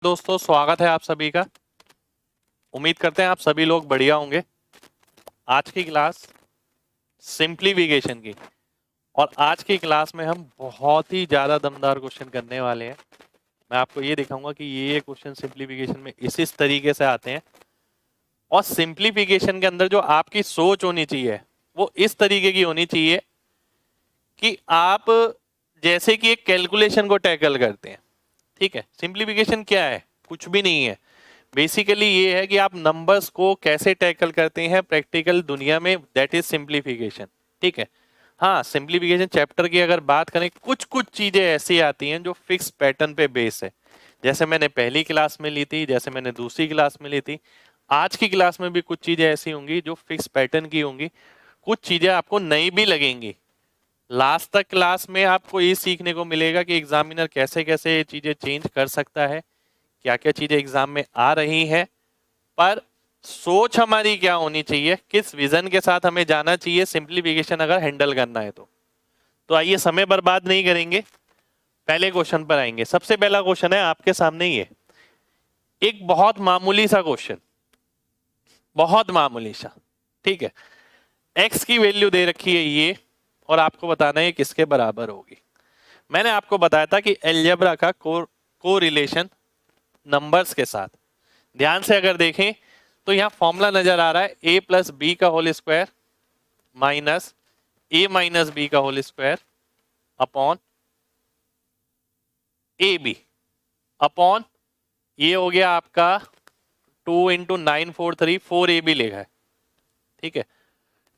दोस्तों, स्वागत है आप सभी का। उम्मीद करते हैं आप सभी लोग बढ़िया होंगे। आज की क्लास सिंप्लीफिकेशन की, और आज की क्लास में हम बहुत ही ज़्यादा दमदार क्वेश्चन करने वाले हैं। मैं आपको ये दिखाऊंगा कि ये क्वेश्चन सिंप्लीफिकेशन में इस तरीके से आते हैं, और सिंप्लीफिकेशन के अंदर जो आपकी सोच होनी चाहिए वो इस तरीके की होनी चाहिए कि आप जैसे कि एक कैलकुलेशन को टैकल करते हैं। ठीक है, सिंप्लीफिकेशन क्या है? कुछ भी नहीं है। बेसिकली ये है कि आप नंबर्स को कैसे टैकल करते हैं प्रैक्टिकल दुनिया में, दैट इज सिंप्लीफिकेशन। ठीक है। हाँ, सिंप्लीफिकेशन चैप्टर की अगर बात करें, कुछ कुछ चीजें ऐसी आती हैं जो फिक्स पैटर्न पे बेस है। जैसे मैंने पहली क्लास में ली थी, जैसे मैंने दूसरी क्लास में ली थी, आज की क्लास में भी कुछ चीजें ऐसी होंगी जो फिक्स पैटर्न की होंगी। कुछ चीजें आपको नई भी लगेंगी। लास्ट तक क्लास में आपको ये सीखने को मिलेगा कि एग्जामिनर कैसे कैसे ये चीजें चेंज कर सकता है, क्या क्या चीजें एग्जाम में आ रही हैं। पर सोच हमारी क्या होनी चाहिए, किस विजन के साथ हमें जाना चाहिए सिंप्लीफिकेशन अगर हैंडल करना है तो आइए समय बर्बाद नहीं करेंगे, पहले क्वेश्चन पर आएंगे। सबसे पहला क्वेश्चन है आपके सामने, ये एक बहुत मामूली सा क्वेश्चन, बहुत मामूली सा। ठीक है, एक्स की वैल्यू दे रखी है ये, और आपको बताना है किसके बराबर होगी। मैंने आपको बताया था कि एलजेब्रा का को रिलेशन नंबर्स के साथ, ध्यान से अगर देखें तो यहां फॉर्मूला नजर आ रहा है a प्लस बी का whole square minus a minus B का whole square upon A B upon, ये हो गया आपका 2 × 9 4 3 4ab लिखा है। ठीक है,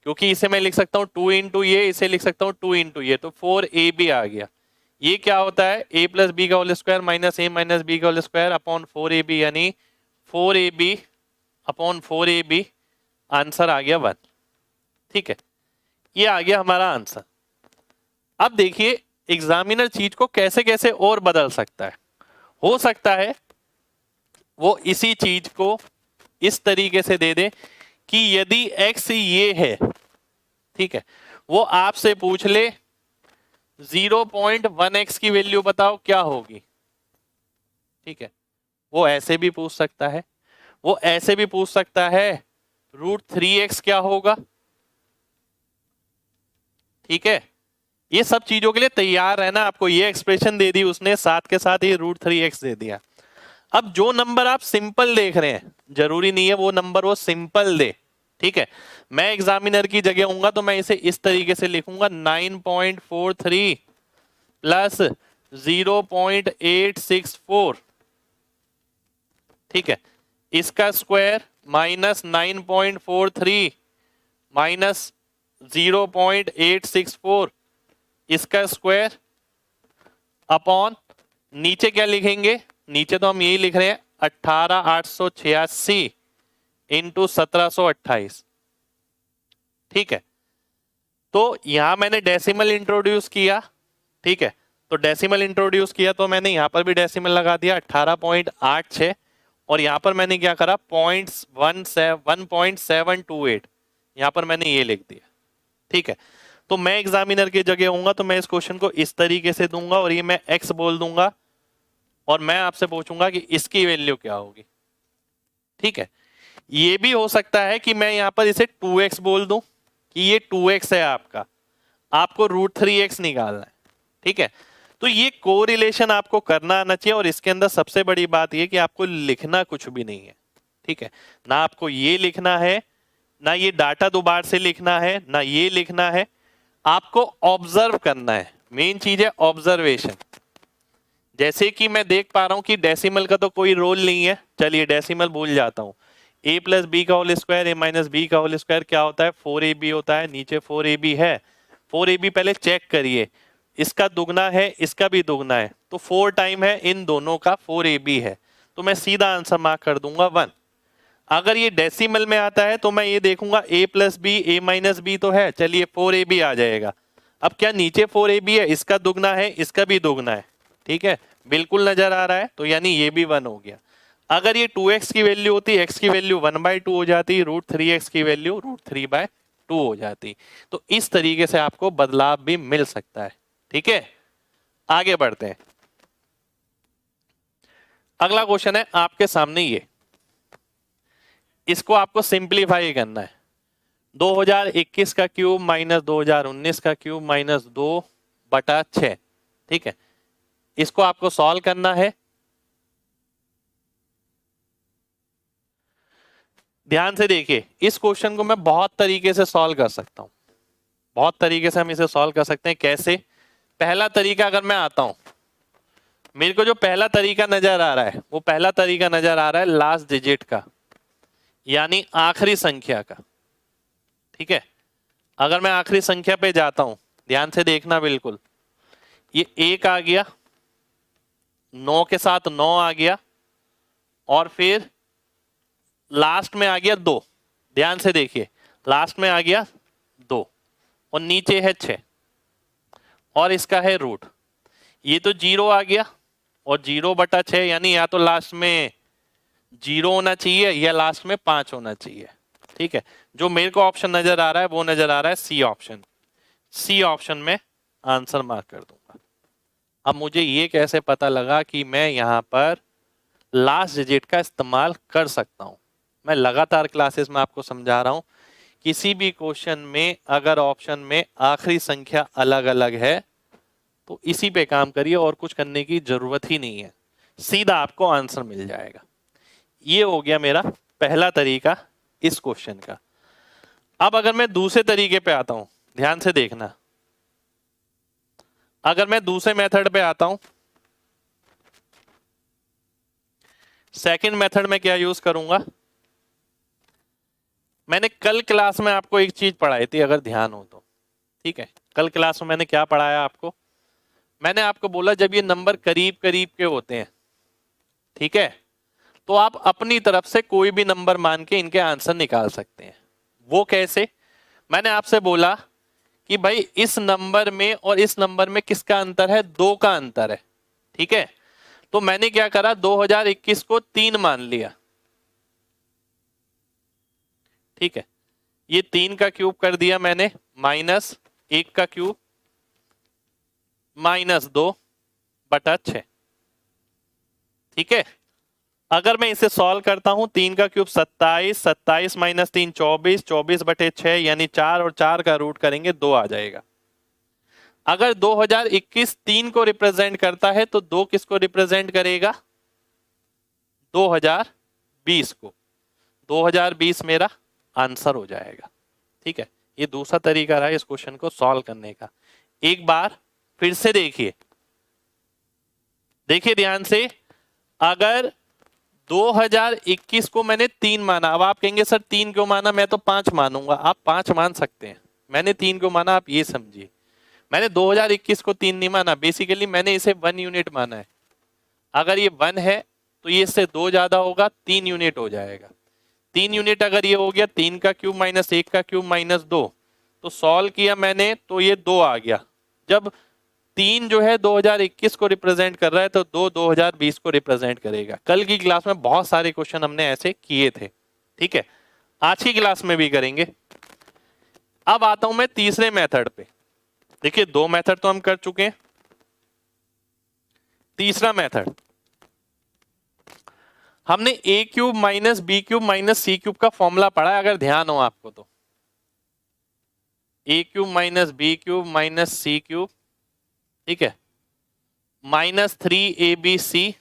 क्योंकि इसे मैं लिख सकता हूं 2 × ये, इसे लिख सकता हूं 2 × ये, तो 4ab आ गया। ये क्या होता है? a प्लस बी का whole square minus a minus B का होल स्क्वायर अपॉन 4ab, यानी 4ab अपॉन 4ab, आंसर आ गया 1। ठीक है, ये आ गया हमारा आंसर। अब देखिए एग्जामिनर चीज को कैसे कैसे और बदल सकता है। हो सकता है वो इसी चीज को इस तरीके से दे दे कि यदि x ये है, ठीक है, वो आपसे पूछ ले 0.1x की वैल्यू बताओ क्या होगी। ठीक है, वो ऐसे भी पूछ सकता है, वो ऐसे भी पूछ सकता है √3x क्या होगा। ठीक है, ये सब चीजों के लिए तैयार रहना। आपको ये एक्सप्रेशन दे दी उसने, साथ के साथ ये √3x दे दिया। अब जो नंबर आप सिंपल देख रहे हैं, जरूरी नहीं है वो नंबर वो सिंपल दे। ठीक है, मैं एग्जामिनर की जगह होऊंगा तो मैं इसे इस तरीके से लिखूंगा 9.43 प्लस 0.864। ठीक है, इसका स्क्वायर माइनस 9.43 माइनस 0.864, इसका स्क्वायर अपॉन, नीचे क्या लिखेंगे? नीचे तो हम यही लिख रहे हैं 18,886 इंटू 1728। ठीक है, तो यहां मैंने डेसिमल इंट्रोड्यूस किया। ठीक है, तो डेसिमल इंट्रोड्यूस किया तो मैंने यहां पर भी डेसिमल लगा दिया 18.86, और यहां पर मैंने क्या करा 1.728, यहां पर मैंने ये लिख दिया। ठीक है, तो मैं एग्जामिनर की जगह होऊंगा तो मैं इस क्वेश्चन को इस तरीके से दूंगा, और ये मैं x बोल दूंगा, और मैं आपसे पूछूंगा कि इसकी वैल्यू क्या होगी। ठीक है, ये भी हो सकता है कि मैं यहां पर इसे 2x बोल दूं कि ये 2x है आपका, आपको √3x निकालना है। ठीक है, तो ये कोरिलेशन आपको करना आना चाहिए, और इसके अंदर सबसे बड़ी बात ये कि आपको लिखना कुछ भी नहीं है। ठीक है, ना आपको ये लिखना है, ना ये डाटा दोबारा से लिखना है, ना ये लिखना है, आपको ऑब्जर्व करना है। मेन चीज है ऑब्जर्वेशन। जैसे कि मैं देख पा रहा हूं कि डेसिमल का तो कोई रोल नहीं है, चलिए डेसिमल भूल जाता हूं। a प्लस बी का whole square a minus B का होल स्क्वायर क्या होता है? 4ab होता है। नीचे 4ab है, 4ab पहले चेक करिए, इसका दुगना है, इसका भी दुगना है, तो 4 टाइम है इन दोनों का, 4ab है, तो मैं सीधा आंसर मार्क कर दूंगा 1। अगर ये डेसिमल में आता है तो मैं ये देखूंगा a plus B a minus B तो है, चलिए 4ab आ जाएगा। अब क्या नीचे 4ab है, इसका दुगना है, इसका भी दुगना है। ठीक है, बिल्कुल नजर आ रहा है, तो यानी ये भी 1 हो गया। अगर ये 2x की वैल्यू होती, x की वैल्यू 1/2 हो जाती, √3x की वैल्यू √3/2 हो जाती। तो इस तरीके से आपको बदलाव भी मिल सकता है। ठीक है, आगे बढ़ते हैं। अगला क्वेश्चन है आपके सामने ये, इसको आपको सिंप्लीफाई करना है। 2021 का क्यूब माइनस 2019 का क्यूब माइनस 2/6, ठीक है। इसको आपको सॉल्व करना है। ध्यान से देखिए, इस क्वेश्चन को मैं बहुत तरीके से सॉल्व कर सकता हूं, बहुत तरीके से हम इसे सॉल्व कर सकते हैं। कैसे? पहला तरीका अगर मैं आता हूं, मेरे को जो पहला तरीका नजर आ रहा है वो पहला तरीका नजर आ रहा है लास्ट डिजिट का, यानी आखिरी संख्या का, ठीक है। अगर मैं आखिरी संख्या पे जाता हूं, ध्यान से देखना बिल्कुल, ये 1 आ गया, 9 के साथ 9 आ गया, और फिर लास्ट में आ गया 2। ध्यान से देखिए, लास्ट में आ गया 2 और नीचे है 6 और इसका है रूट। ये तो 0 आ गया और 0/6, यानी या तो लास्ट में 0 होना चाहिए या लास्ट में 5 होना चाहिए, ठीक है। जो मेरे को ऑप्शन नजर आ रहा है वो नजर आ रहा है सी ऑप्शन। सी ऑप्शन में आंसर मार्क कर दूंगा। अब मुझे ये कैसे पता लगा कि मैं यहां पर लास्ट डिजिट का इस्तेमाल कर सकता हूं? मैं लगातार क्लासेस में आपको समझा रहा हूं, किसी भी क्वेश्चन में अगर ऑप्शन में आखिरी संख्या अलग अलग है तो इसी पे काम करिए और कुछ करने की जरूरत ही नहीं है, सीधा आपको आंसर मिल जाएगा। ये हो गया मेरा पहला तरीका इस क्वेश्चन का। अब अगर मैं दूसरे तरीके पे आता हूं, ध्यान से देखना, अगर मैं दूसरे मेथड पे आता हूं, सेकंड मेथड में क्या यूज करूंगा? मैंने कल क्लास में आपको एक चीज पढ़ाई थी, अगर ध्यान हो तो, ठीक है। कल क्लास में मैंने क्या पढ़ाया आपको? मैंने आपको बोला जब ये नंबर करीब करीब के होते हैं, ठीक है, तो आप अपनी तरफ से कोई भी नंबर मान के इनके आंसर निकाल सकते हैं। वो कैसे? मैंने आपसे बोला कि भाई इस नंबर में और इस नंबर में किसका अंतर है? 2 का अंतर है, ठीक है। तो मैंने क्या करा, 2021 को 3 मान लिया, ठीक है। ये 3 का क्यूब कर दिया मैंने, माइनस 1 का क्यूब माइनस 2/6, ठीक है। अगर मैं इसे सॉल्व करता हूं, 3 का क्यूब 27, 27 माइनस 3 24, 24/6, यानी 4 और 4 का रूट करेंगे 2 आ जाएगा। अगर 2021 3 को रिप्रेजेंट करता है तो 2 किसको रिप्रेजेंट करेगा? 2020 को। 2020 मेरा आंसर हो जाएगा, ठीक है। ये दूसरा तरीका रहा इस क्वेश्चन को सॉल्व करने का। एक बार फिर से देखिए, देखिए ध्यान से, अगर 2021 को मैंने 3 माना, अब आप कहेंगे सर 3 क्यों माना, मैं तो 5 मानूंगा। आप 5 मान सकते हैं, मैंने 3 क्यों माना आप ये समझिए। मैंने 2021 को 3 नहीं माना, बेसिकली मैंने इसे 1 यूनिट माना है। अगर ये 1 है तो ये इससे 2 ज्यादा होगा, 3 यूनिट हो जाएगा। 3 यूनिट अगर ये हो गया, 3 का क्यूब माइनस 1 का क्यूब माइनस 2, तो सॉल्व किया मैंने तो ये 2 आ गया। जब 3 जो है 2021 को रिप्रेजेंट कर रहा है तो 2 2020 को रिप्रेजेंट करेगा। कल की क्लास में बहुत सारे क्वेश्चन हमने ऐसे किए थे, ठीक है। आज की क्लास में भी करेंगे। अब आता हूं मैं तीसरे मेथड पे। देखिए 2 मेथड तो हम कर चुके हैं, तीसरा मेथड हमने A cube minus B cube minus C cube का फॉर्मूला पढ़ा है, अगर ध्यान हो आपको तो। A cube minus B cube minus C cube, ठीक है, माइनस 3abc,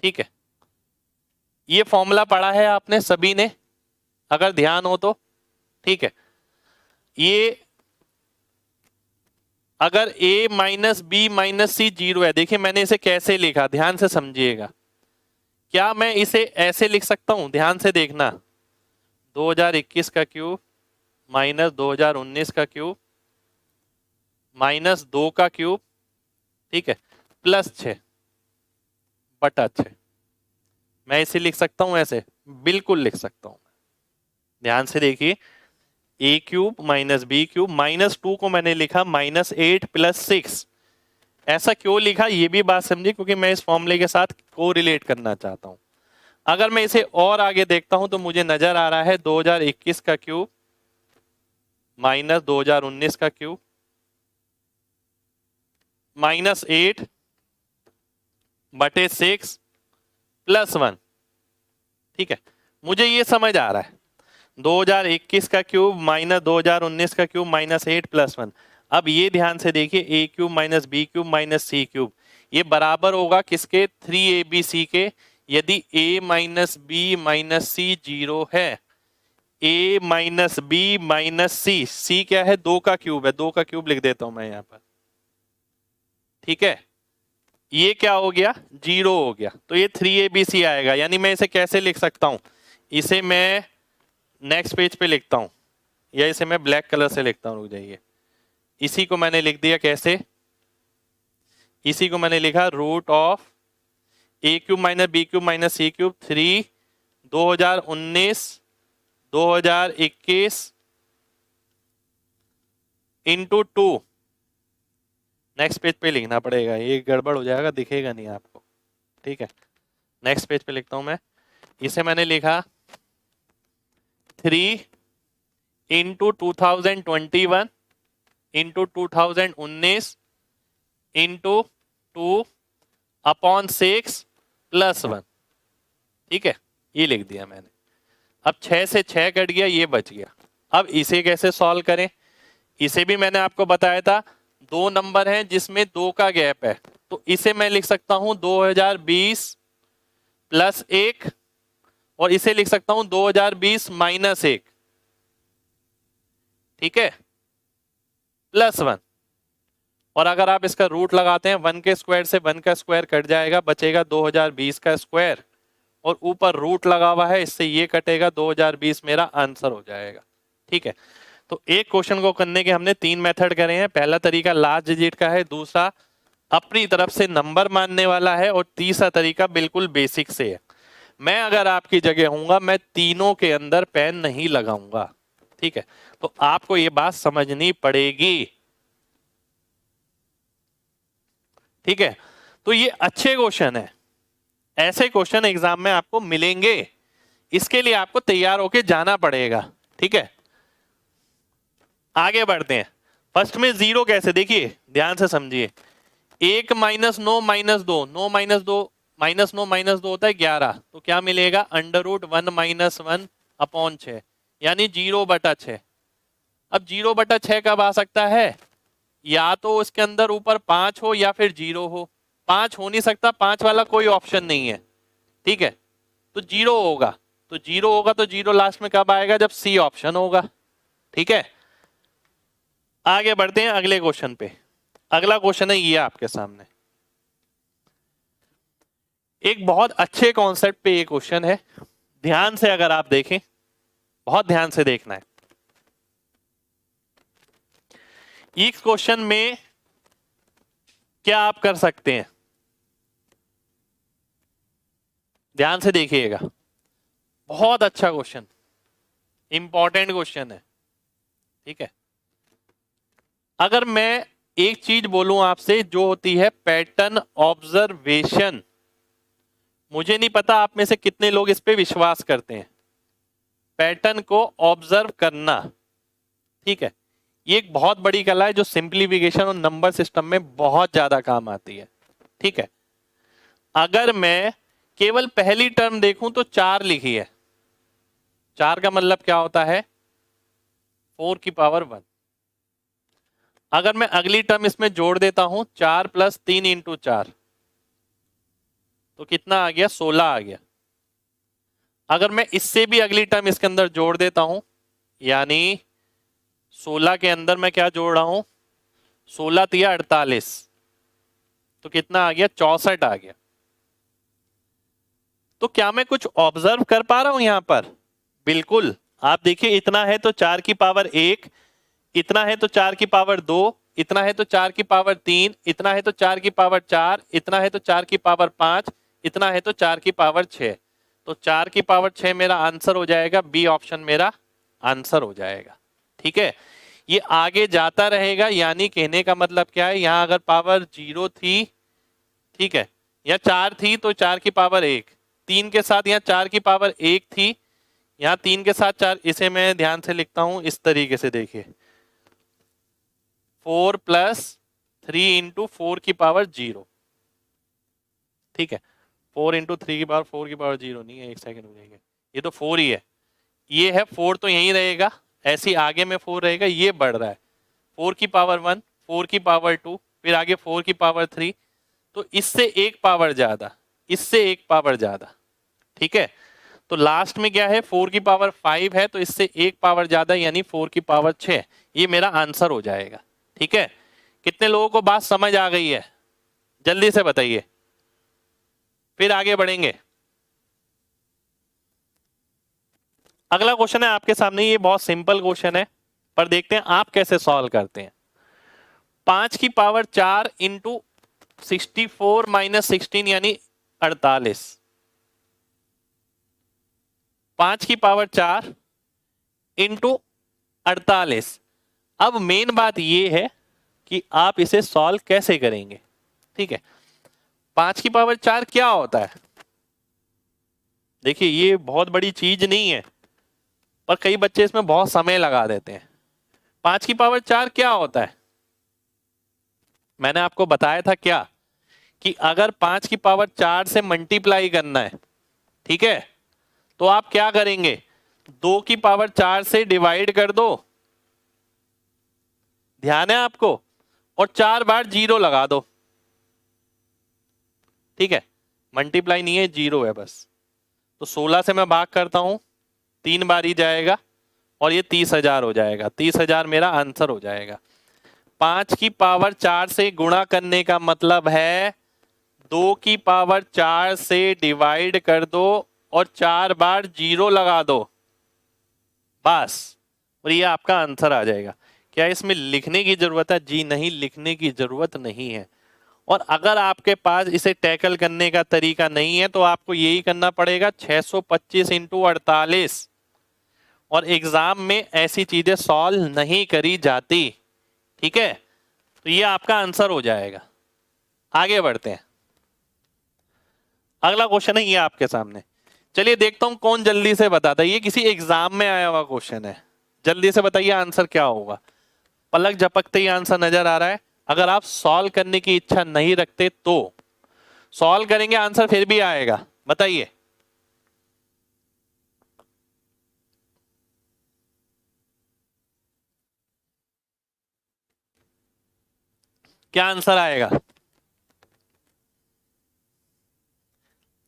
ठीक है। ये फॉर्मूला पढ़ा है आपने सभी ने, अगर ध्यान हो तो, ठीक है। ये अगर a minus b minus c 0 है, देखिए मैंने इसे कैसे लिखा, ध्यान से समझिएगा। क्या मैं इसे ऐसे लिख सकता हूं? ध्यान से देखना, 2021 का क्यूब माइनस 2019 का क्यूब माइनस 2 का क्यूब, ठीक है, प्लस 6/6। मैं इसे लिख सकता हूं ऐसे? बिल्कुल लिख सकता हूं। ध्यान से देखिए, ए cube minus B cube, minus 2 को मैंने लिखा माइनस 8 प्लस 6। ऐसा क्यों लिखा ये भी बात समझिए, क्योंकि मैं इस फॉर्मूले के साथ को रिलेट करना चाहता हूं। अगर मैं इसे और आगे देखता हूं तो मुझे नजर आ रहा है 2021 का क्यूब माइनस 2019 का क्यूब माइनस 8 बटे 6 प्लस 1। ठीक है, मुझे ये समझ आ रहा है 2021 का क्यूब माइनस 2019 का क्यूब माइनस 8 प्लस 1। अब ये ध्यान से देखिए, ए cube minus B cube minus सी क्यूब, ये बराबर होगा किसके, 3abc के। यदि a minus b minus c 0 है, a minus b minus c, c क्या है, 2 का क्यूब है, 2 का क्यूब लिख देता हूं मैं यहां पर। ठीक है, ये क्या हो गया, 0 हो गया, तो ये 3abc आएगा। यानी मैं इसे कैसे लिख सकता हूं, इसे मैं नेक्स्ट पेज पे लिखता हूं, या इसे मैं ब्लैक कलर से लिखता हूं, रुक जाइए। इसी को मैंने लिख दिया कैसे, इसी को मैंने लिखा root of A cube minus B cube minus C cube 3 2019 2021 into 2। Next page पे लिखना पड़ेगा, ये गड़बड़ हो जाएगा, दिखेगा नहीं आपको। ठीक है, नेक्स्ट पेज पे लिखता हूं मैं, इसे मैंने लिखा 3 into 2021 into 2019 into 2 upon 6 plus 1। ठीक है, ये लिख दिया मैंने। अब 6 से 6 कट गया, ये बच गया। अब इसे कैसे सॉल्व करें, इसे भी मैंने आपको बताया था, 2 नंबर हैं जिसमें 2 का गैप है, तो इसे मैं लिख सकता हूं 2020 प्लस 1, और इसे लिख सकता हूं 2020 माइनस 1। ठीक है, प्लस 1। और अगर आप इसका रूट लगाते हैं, 1 के स्क्वायर से 1 का स्क्वायर कट जाएगा, बचेगा 2020 का स्क्वायर, और ऊपर रूट लगा हुआ है, इससे ये कटेगा, 2020 मेरा आंसर हो जाएगा। ठीक है, तो एक क्वेश्चन को करने के हमने 3 मेथड करे हैं। पहला तरीका लास्ट डिजिट का है, दूसरा अपनी तरफ से नंबर मानने वाला है, और तीसरा तरीका बिल्कुल बेसिक से है। मैं अगर आपकी जगह हूंगा, मैं तीनों के अंदर पेन नहीं लगाऊंगा। ठीक है, तो आपको ये बात समझनी पड़ेगी। ठीक है, तो ये अच्छे क्वेश्चन है, ऐसे क्वेश्चन एग्जाम में आपको मिलेंगे, इसके लिए आपको तैयार होके जाना पड़ेगा। ठीक है, आगे बढ़ते हैं। फर्स्ट में 0 कैसे, देखिए ध्यान से समझिए। 1 minus 9 minus 2, 9 minus 2 minus 9 minus 2 होता है 11, तो क्या मिलेगा, अंडर रूट 1 माइनस 1 अपॉन 6, यानी 0/6। अब 0/6 कब आ सकता है, या तो इसके अंदर ऊपर 5 हो या फिर 0 हो। 5 हो नहीं सकता, 5 वाला कोई ऑप्शन नहीं है। ठीक है, तो 0 होगा, तो 0 होगा तो 0 लास्ट में कब आएगा, जब सी ऑप्शन होगा। ठीक है, आगे बढ़ते हैं अगले क्वेश्चन पे। अगला क्वेश्चन है ये आपके सामने, एक बहुत अच्छे कॉन्सेप्ट पे ये क्वेश्चन है। ध्यान से अगर आप देखें, बहुत ध्यान से देखना है। इस क्वेश्चन में क्या आप कर सकते हैं, ध्यान से देखिएगा, बहुत अच्छा क्वेश्चन, इंपॉर्टेंट क्वेश्चन है। ठीक है, अगर मैं एक चीज बोलूं आपसे, जो होती है पैटर्न ऑब्जर्वेशन, मुझे नहीं पता आप में से कितने लोग इस पे विश्वास करते हैं, पैटर्न को ऑब्जर्व करना। ठीक है, ये एक बहुत बड़ी कला है जो सिंप्लीफिकेशन और नंबर सिस्टम में बहुत ज्यादा काम आती है। ठीक है, अगर मैं केवल पहली टर्म देखूं तो 4 लिखी है, 4 का मतलब क्या होता है, 4 की पावर 1। अगर मैं अगली टर्म इसमें जोड़ देता हूं, 4 प्लस 3 इंटू 4, तो कितना आ गया, 16 आ गया। अगर मैं इससे भी अगली टर्म इसके अंदर जोड़ देता हूं, यानी 16 के अंदर मैं क्या जोड़ रहा हूं, 16 तिया 48, तो कितना आ गया, 64 आ गया। तो क्या मैं कुछ ऑब्जर्व कर पा रहा हूं यहां पर, बिल्कुल। आप देखिए, इतना है तो 4 की पावर 1, इतना है तो 4 की पावर 2, इतना है तो 4 की पावर 3, इतना है तो 4 की पावर 4, इतना है तो 4 की पावर 5, इतना है तो 4 की पावर 6। तो 4 की पावर 6 मेरा आंसर हो जाएगा, बी ऑप्शन मेरा आंसर हो जाएगा। ठीक है, ये आगे जाता रहेगा, यानी कहने का मतलब क्या है, यहां अगर पावर 0 थी, ठीक है, या 4 थी तो 4 की पावर 1, 3 के साथ यहाँ 4 की पावर 1 थी, यहाँ 3 के साथ 4, इसे मैं ध्यान से लिखता हूं इस तरीके से, देखिए 4 प्लस 3 इंटू 4 की पावर 0। ठीक है, 4 इंटू 3 की पावर 4 की पावर 0 नहीं है, 1 सेकेंड हो जाएगा, ये तो 4 ही है, ये है 4 तो यहीं रहेगा, ऐसे आगे में 4 रहेगा, ये बढ़ रहा है 4 की पावर 1, 4 की पावर 2, फिर आगे 4 की पावर 3, तो इससे एक पावर ज्यादा, इससे एक पावर ज्यादा, ठीक है। तो लास्ट में क्या है, 4 की पावर 5 है, तो इससे एक पावर ज्यादा यानी 4 की पावर 6, ये मेरा आंसर हो जाएगा, ठीक है। कितने लोगों को बात समझ आ गई है, जल्दी से बताइए, फिर आगे बढ़ेंगे। अगला क्वेश्चन है आपके सामने, ये बहुत सिंपल क्वेश्चन है, पर देखते हैं आप कैसे सॉल्व करते हैं। 5 की पावर 4 इंटू 64 माइनस 16 यानी 48, 5 की पावर 4 इंटू 48। अब मेन बात यह है कि आप इसे सॉल्व कैसे करेंगे, ठीक है। 5 की पावर 4 क्या होता है, देखिए ये बहुत बड़ी चीज नहीं है, पर कई बच्चे इसमें बहुत समय लगा देते हैं। 5 की पावर 4 क्या होता है, मैंने आपको बताया था क्या, कि अगर 5 की पावर 4 से मल्टीप्लाई करना है, ठीक है, तो आप क्या करेंगे, 2 की पावर 4 से डिवाइड कर दो, ध्यान है आपको, और 4 बार 0 लगा दो, ठीक है, मल्टीप्लाई नहीं है, 0 है बस। तो 16 से मैं भाग करता हूं, 3 बार ही जाएगा, और ये 30,000 हो जाएगा, 30,000 मेरा आंसर हो जाएगा। 5 की पावर 4 से गुणा करने का मतलब है 2 की पावर 4 से डिवाइड कर दो और 4 बार 0 लगा दो, बस, और ये आपका आंसर आ जाएगा। क्या इसमें लिखने की जरूरत है, जी नहीं, लिखने की जरूरत नहीं है। और अगर आपके पास इसे टैकल करने का तरीका नहीं है तो आपको यही करना पड़ेगा, 625 इंटू 48, और एग्जाम में ऐसी चीजें सॉल्व नहीं करी जाती, ठीक है। तो ये आपका आंसर हो जाएगा। आगे बढ़ते हैं, अगला क्वेश्चन है ये आपके सामने, चलिए देखता हूं कौन जल्दी से बताता है, ये किसी एग्जाम में आया हुआ क्वेश्चन है, जल्दी से बताइए आंसर क्या होगा। पलक झपकते ही आंसर नजर आ रहा है, अगर आप सॉल्व करने की इच्छा नहीं रखते तो सॉल्व करेंगे, आंसर फिर भी आएगा, बताइए। क्या आंसर आएगा,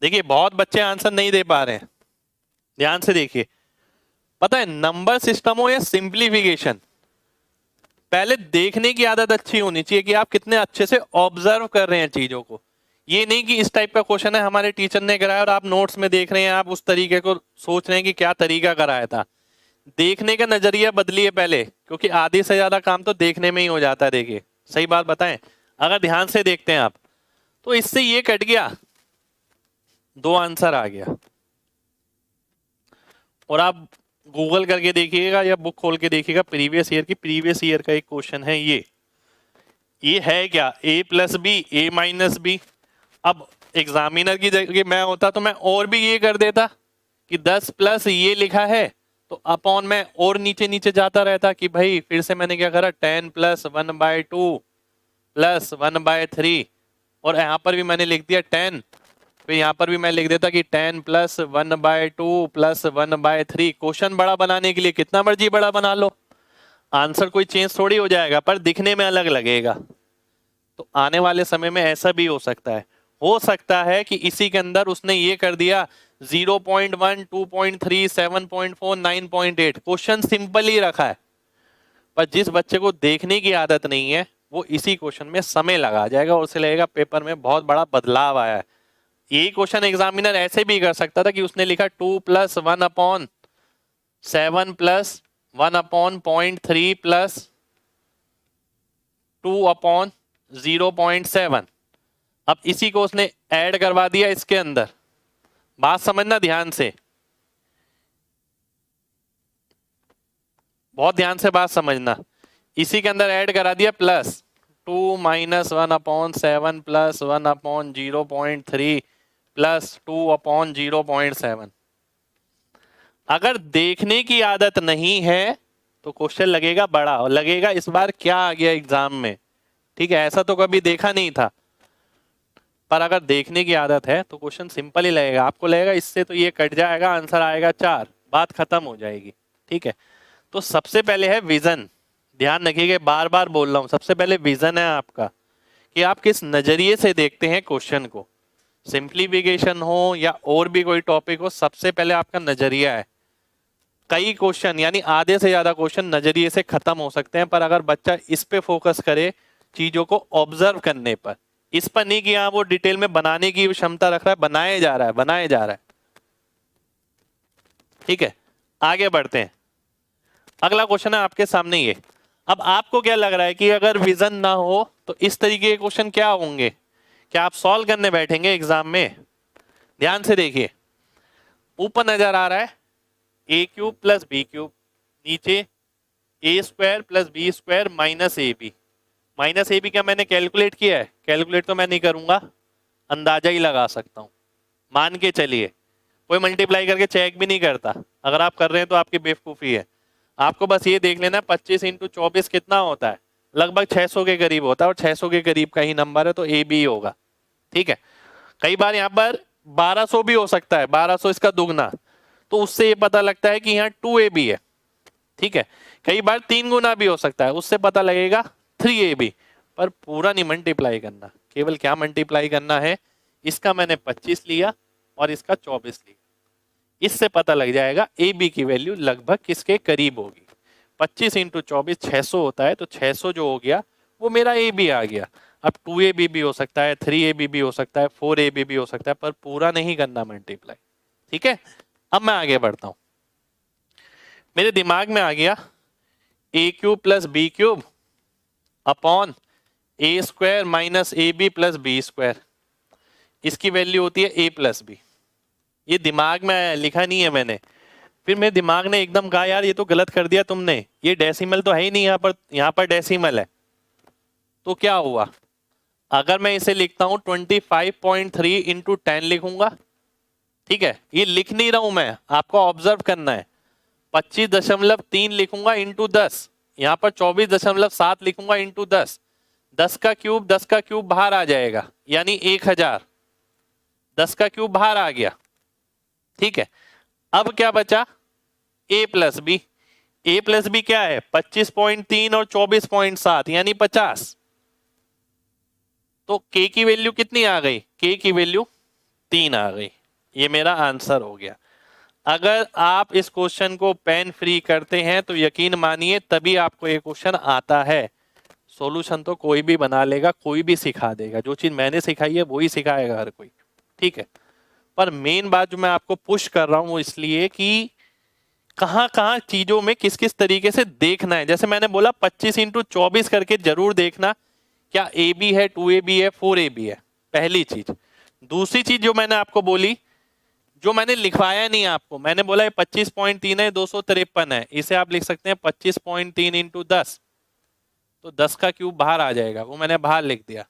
देखिए बहुत बच्चे आंसर नहीं दे पा रहे हैं, ध्यान से देखिए। पता है, नंबर सिस्टम हो या सिंप्लीफिकेशन, पहले देखने की आदत अच्छी होनी चाहिए कि आप कितने अच्छे से ऑब्जर्व कर रहे हैं चीजों को। ये नहीं कि इस टाइप का क्वेश्चन है हमारे टीचर ने कराया और आप नोट्स में देख रहे हैं, आप उस तरीके को सोच रहे हैं कि क्या तरीका कराया था। देखने का नजरिया बदलिए पहले, क्योंकि आधे से ज्यादा काम तो देखने में ही हो जाता है। देखिए सही बात बताएं, अगर ध्यान से देखते हैं आप, तो इससे ये कट गया, 2 आंसर आ गया। और आप गूगल करके देखिएगा या बुक खोल के देखिएगा, प्रीवियस ईयर का एक क्वेश्चन है ये है क्या, a plus B, a minus B. अब एग्जामिनर की जगह मैं होता तो मैं और भी ये कर देता कि 10 प्लस ये लिखा है, तो अपॉन में और नीचे नीचे जाता रहता कि भाई फिर से मैंने क्या करा, 10 प्लस 1/2 प्लस 1/3, और यहाँ पर भी मैंने लिख दिया 10, फिर यहाँ पर भी मैं लिख देता कि 10 प्लस 1/2 प्लस 1/3। क्वेश्चन बड़ा बनाने के लिए कितना मर्जी बड़ा बना लो, आंसर कोई चेंज थोड़ी हो जाएगा, पर दिखने में अलग लगेगा। तो आने वाले समय में ऐसा भी हो सकता है कि इसी के अंदर उसने ये कर दिया 0.1, 2.3, 7.4, 9.8। क्वेश्चन सिंपल ही रखा है, पर जिस बच्चे को देखने की आदत नहीं है वो इसी क्वेश्चन में समय लगा जाएगा और उसे लगेगा पेपर में बहुत बड़ा बदलाव आया है। यही क्वेश्चन एग्जामिनर ऐसे भी कर सकता था कि उसने लिखा 2 प्लस 1/7 प्लस 1/0.3 प्लस 2/0.7। अब इसी को उसने ऐड करवा दिया इसके अंदर, बात समझना ध्यान से, बहुत ध्यान से बात समझना, इसी के अंदर ऐड करा दिया प्लस 2 माइनस 1/7 प्लस 1/0.3 प्लस 2/0.7। अगर देखने की आदत नहीं है तो क्वेश्चन लगेगा बड़ा, और लगेगा इस बार क्या आ गया एग्जाम में, ठीक है, ऐसा तो कभी देखा नहीं था। पर अगर देखने की आदत है तो क्वेश्चन सिंपल ही लगेगा, आपको लगेगा इससे तो ये कट जाएगा, आंसर आएगा 4, बात खत्म हो जाएगी। ठीक है, तो सबसे पहले है विजन। ध्यान रखिएगा, बार बार बोल रहा हूं, सबसे पहले विजन है आपका कि आप किस नजरिए से देखते हैं क्वेश्चन को। सिंप्लीफिकेशन हो या और भी कोई टॉपिक हो, सबसे पहले आपका नजरिया है। कई क्वेश्चन यानी आधे से ज्यादा क्वेश्चन नजरिए से खत्म हो सकते हैं, पर अगर बच्चा इस पे फोकस करे, चीजों को ऑब्जर्व करने पर, इस पर नहीं कि हाँ वो डिटेल में बनाने की क्षमता रख रहा है, बनाए जा रहा है, बनाए जा रहा है। ठीक है, आगे बढ़ते हैं। अगला क्वेश्चन है आपके सामने ये। अब आपको क्या लग रहा है कि अगर विजन ना हो तो इस तरीके के क्वेश्चन क्या होंगे? क्या आप सॉल्व करने बैठेंगे एग्जाम में? ध्यान से देखिए, ऊपर नजर आ रहा है a cube plus b cube, नीचे a square plus b square minus a b. Minus a b क्या मैंने कैलकुलेट किया है? कैलकुलेट तो मैं नहीं करूंगा, अंदाजा ही लगा सकता हूं। मान के चलिए, कोई मल्टीप्लाई करके चेक भी नहीं करता, अगर आप कर रहे हैं तो आपकी बेवकूफ़ी है। आपको बस ये देख लेना 25 इंटू 24 कितना होता है, लगभग 600 के करीब होता है, और 600 के करीब का ही नंबर है तो ए बी होगा। ठीक है, कई बार यहाँ पर 1200 भी हो सकता है, 1200 इसका दुगना, तो उससे ये पता लगता है कि यहाँ 2ab है। ठीक है, कई बार 3 गुना भी हो सकता है, उससे पता लगेगा 3ab। पर पूरा नहीं मल्टीप्लाई करना, केवल क्या मल्टीप्लाई करना है, इसका मैंने 25 लिया और इसका 24 लिया, इससे पता लग जाएगा ए बी की वैल्यू लगभग किसके करीब होगी। 25 इंटू 24 600 होता है, तो 600 जो हो गया वो मेरा ए बी आ गया। अब 2ab भी हो सकता है, 3ab भी हो सकता है, 4ab भी हो सकता है, पर पूरा नहीं करना मल्टीप्लाई। ठीक है, अब मैं आगे बढ़ता हूं। मेरे दिमाग में आ गया a cube plus b cube upon a square minus a b plus b square, इसकी वैल्यू होती है ए प्लस बी। ये दिमाग में लिखा नहीं है मैंने, फिर मेरे दिमाग ने एकदम कहा यार ये तो गलत कर दिया तुमने, ये डेसिमल तो है ही नहीं, यहाँ पर डेसिमल है। तो क्या हुआ, अगर मैं इसे लिखता हूं 25.3 इंटू 10 लिखूंगा। ठीक है, ये लिख नहीं रहा हूं मैं, आपको ऑब्जर्व करना है। 25.3 लिखूंगा इंटू 10, यहाँ पर 24.7 लिखूंगा इंटू 10। 10 का क्यूब बाहर आ जाएगा, यानी 1000। 10 का क्यूब बाहर आ गया। ठीक है, अब क्या बचा, a plus B. A plus B क्या है, 25.3 और 24.7 यानी 50। तो k की वैल्यू कितनी आ गई, k की वैल्यू 3 आ गई। ये मेरा आंसर हो गया। अगर आप इस क्वेश्चन को पेन फ्री करते हैं तो यकीन मानिए तभी आपको ये क्वेश्चन आता है। सॉल्यूशन तो कोई भी बना लेगा, कोई भी सिखा देगा, जो चीज मैंने सिखाई है वही सिखाएगा हर कोई। ठीक है, पर मेन बात जो मैं आपको पुश कर रहा हूं वो इसलिए कि कहां कहां चीजों में किस किस तरीके से देखना है। जैसे मैंने बोला 25 इंटू 24 करके जरूर देखना, क्या ए बी है, 2ab है, 4ab है, पहली चीज। दूसरी चीज जो मैंने आपको बोली, जो मैंने लिखवाया नहीं आपको, मैंने बोला 25.3 है, 253 है, इसे आप लिख सकते हैं 25.3 इंटू 10, तो 10 का क्यूब बाहर आ जाएगा, वो मैंने बाहर लिख दिया।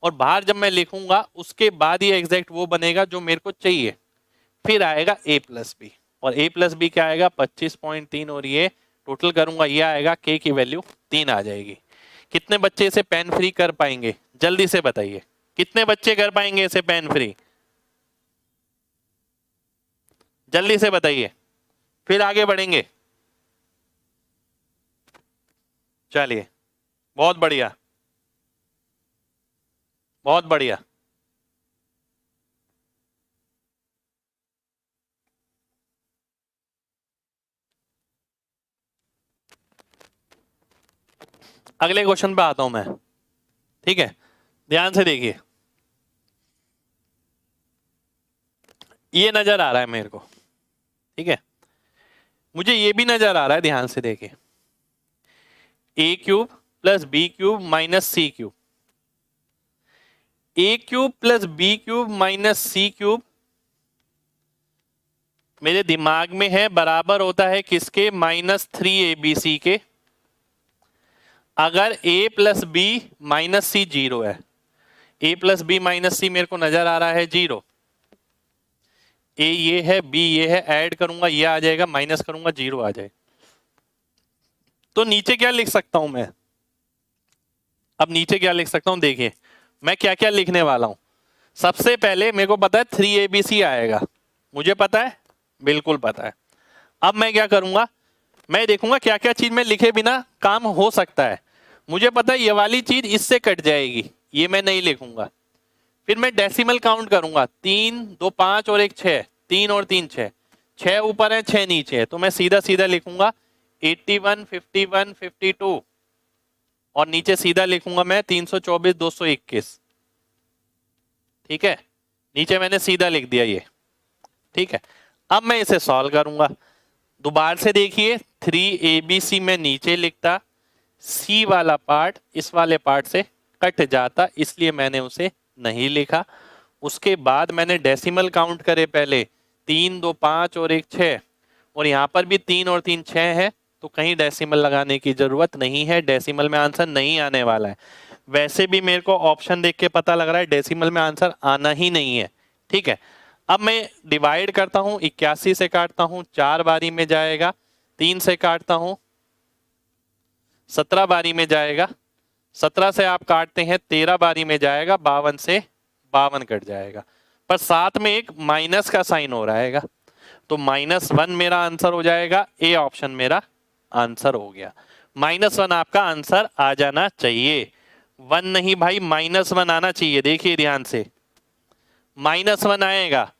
और बाहर जब मैं लिखूंगा उसके बाद ये एग्जैक्ट वो बनेगा जो मेरे को चाहिए। फिर आएगा a प्लस बी, और a प्लस बी क्या आएगा 25.3, और ये टोटल करूंगा ये आएगा k की वैल्यू 3 आ जाएगी। कितने बच्चे इसे पेन फ्री कर पाएंगे, जल्दी से बताइए, कितने बच्चे कर पाएंगे इसे पेन फ्री, जल्दी से बताइए, फिर आगे बढ़ेंगे। चलिए, बहुत बढ़िया, बहुत बढ़िया। अगले क्वेश्चन पे आता हूं मैं। ठीक है, ध्यान से देखिए, ये नजर आ रहा है मेरे को। ठीक है, मुझे ये भी नजर आ रहा है, ध्यान से देखिए, ए cube plus b cube minus C cube. A cube plus b cube minus C cube मेरे दिमाग में है बराबर होता है किसके, -3abc के। अगर a plus B minus c 0 है, a प्लस बी माइनस सी मेरे को नजर आ रहा है 0, a ये है, b ये है, ऐड करूंगा ये आ जाएगा, माइनस करूंगा 0 आ जाएगा। तो नीचे क्या लिख सकता हूं मैं, अब नीचे क्या लिख सकता हूं, देखिए मैं क्या क्या लिखने वाला हूं। सबसे पहले मेरे को पता है 3ABC आएगा, मुझे पता है, बिल्कुल पता है। अब मैं क्या करूंगा, मैं देखूंगा क्या क्या चीज में लिखे बिना काम हो सकता है। मुझे पता है ये वाली चीज इससे कट जाएगी, ये मैं नहीं लिखूंगा। फिर मैं डेसिमल काउंट करूंगा, 3 2 5 और 1 6, 3 और 3 6, 6 ऊपर है 6 नीचे है, तो मैं सीधा सीधा लिखूंगा 81 51 52 और नीचे सीधा लिखूंगा मैं 324 221। ठीक है, नीचे मैंने सीधा लिख दिया ये। ठीक है, अब मैं इसे सॉल्व करूंगा। दोबारा से देखिए, 3ABC में नीचे लिखता, C वाला पार्ट इस वाले पार्ट से कट जाता, इसलिए मैंने उसे नहीं लिखा। उसके बाद मैंने डेसिमल काउंट करे पहले, 3 2 5 और 1 6, और यहाँ पर भी 3 और 3 6 है, तो कहीं डेसिमल लगाने की जरूरत नहीं है, डेसिमल में आंसर नहीं आने वाला है। वैसे भी मेरे को ऑप्शन देख के पता लग रहा है डेसिमल में आंसर आना ही नहीं है। ठीक है, अब मैं डिवाइड करता हूं, 81 से काटता हूं 4 बारी में जाएगा, 3 से काटता हूं 17 बारी में जाएगा, 17 से आप काटते हैं 13 बारी में जाएगा, 52 से 52 कट जाएगा, पर साथ में एक माइनस का साइन हो रहेगा, तो -1 मेरा आंसर हो जाएगा। ए ऑप्शन मेरा आंसर हो गया। -1 आपका आंसर आ जाना चाहिए, 1 नहीं भाई, -1 आना चाहिए। देखिए ध्यान से, -1 आएगा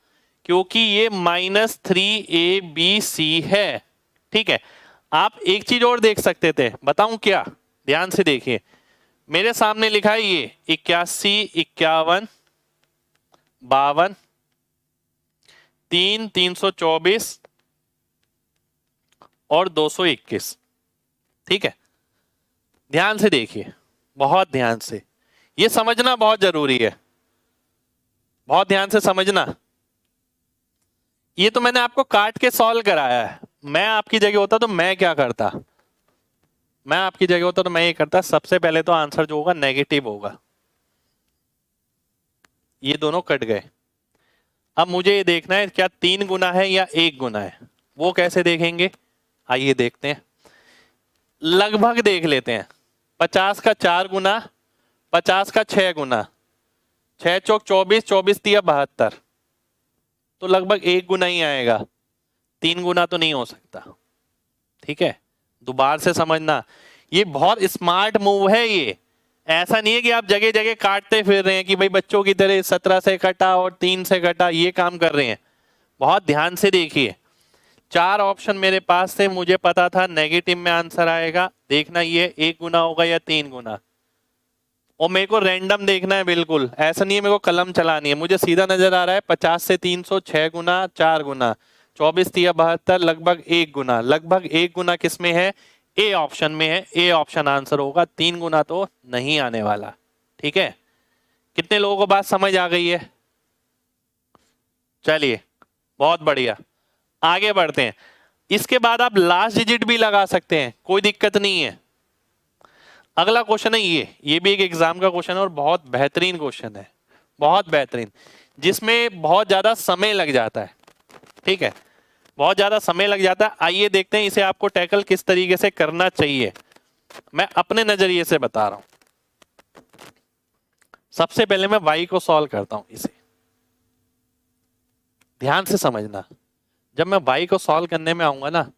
क्योंकि ये -3ABC है। ठीक है, आप एक चीज और देख सकते थे, बताऊं क्या, ध्यान से देखिए, मेरे सामने लिखा है ये 81 51 52 3 324 और 221। ठीक है, ध्यान से देखिए, बहुत ध्यान से, ये समझना बहुत जरूरी है, बहुत ध्यान से समझना। ये तो मैंने आपको काट के सॉल्व कराया है, मैं आपकी जगह होता तो मैं क्या करता, मैं आपकी जगह होता तो मैं ये करता, सबसे पहले तो आंसर जो होगा नेगेटिव होगा, ये दोनों कट गए। अब मुझे ये देखना है क्या 3 गुना है या 1 गुना है, वो कैसे देखेंगे, आइए देखते हैं, लगभग देख लेते हैं। 50 का 4 गुना, 50 का 6 गुना, 6 चौक 24, 24 तिया 72, तो लगभग 1 गुना ही आएगा, 3 गुना तो नहीं हो सकता। ठीक है, दोबारा से समझना, ये बहुत स्मार्ट मूव है। ये ऐसा नहीं है कि आप जगह जगह काटते फिर रहे हैं कि भाई बच्चों की तरह 17 से कटा और 3 से कटा, ये काम कर रहे हैं। बहुत ध्यान से देखिए, 4 ऑप्शन मेरे पास थे, मुझे पता था नेगेटिव में आंसर आएगा। देखना ये 1 गुना होगा या 3 गुना, और मेरे को रैंडम देखना है, बिल्कुल ऐसा नहीं है मेरे को कलम चलानी है, मुझे सीधा नजर आ रहा है 50 से 300, 6 गुना 4 गुना, 24 तिया 72, लगभग 1 गुना, लगभग 1 गुना किसमें है, ए ऑप्शन में है, ए ऑप्शन आंसर होगा, 3 गुना तो नहीं आने वाला। ठीक है, कितने लोगों को बात समझ आ गई है, चलिए बहुत बढ़िया, आगे बढ़ते हैं। इसके बाद आप लास्ट डिजिट भी लगा सकते हैं, कोई दिक्कत नहीं है। अगला क्वेश्चन है ये भी एक एग्जाम का क्वेश्चन है और बहुत बेहतरीन क्वेश्चन है, बहुत बेहतरीन, जिसमें बहुत ज्यादा समय लग जाता है। ठीक है, बहुत ज्यादा समय लग जाता है। आइए देखते हैं इसे आपको टैकल किस तरीके से करना चाहिए, मैं अपने नजरिए से बता रहा हूं। सबसे पहले मैं y को सॉल्व करता हूं, इसे ध्यान से समझना। जब मैं y को सॉल्व करने में आऊंगा ना,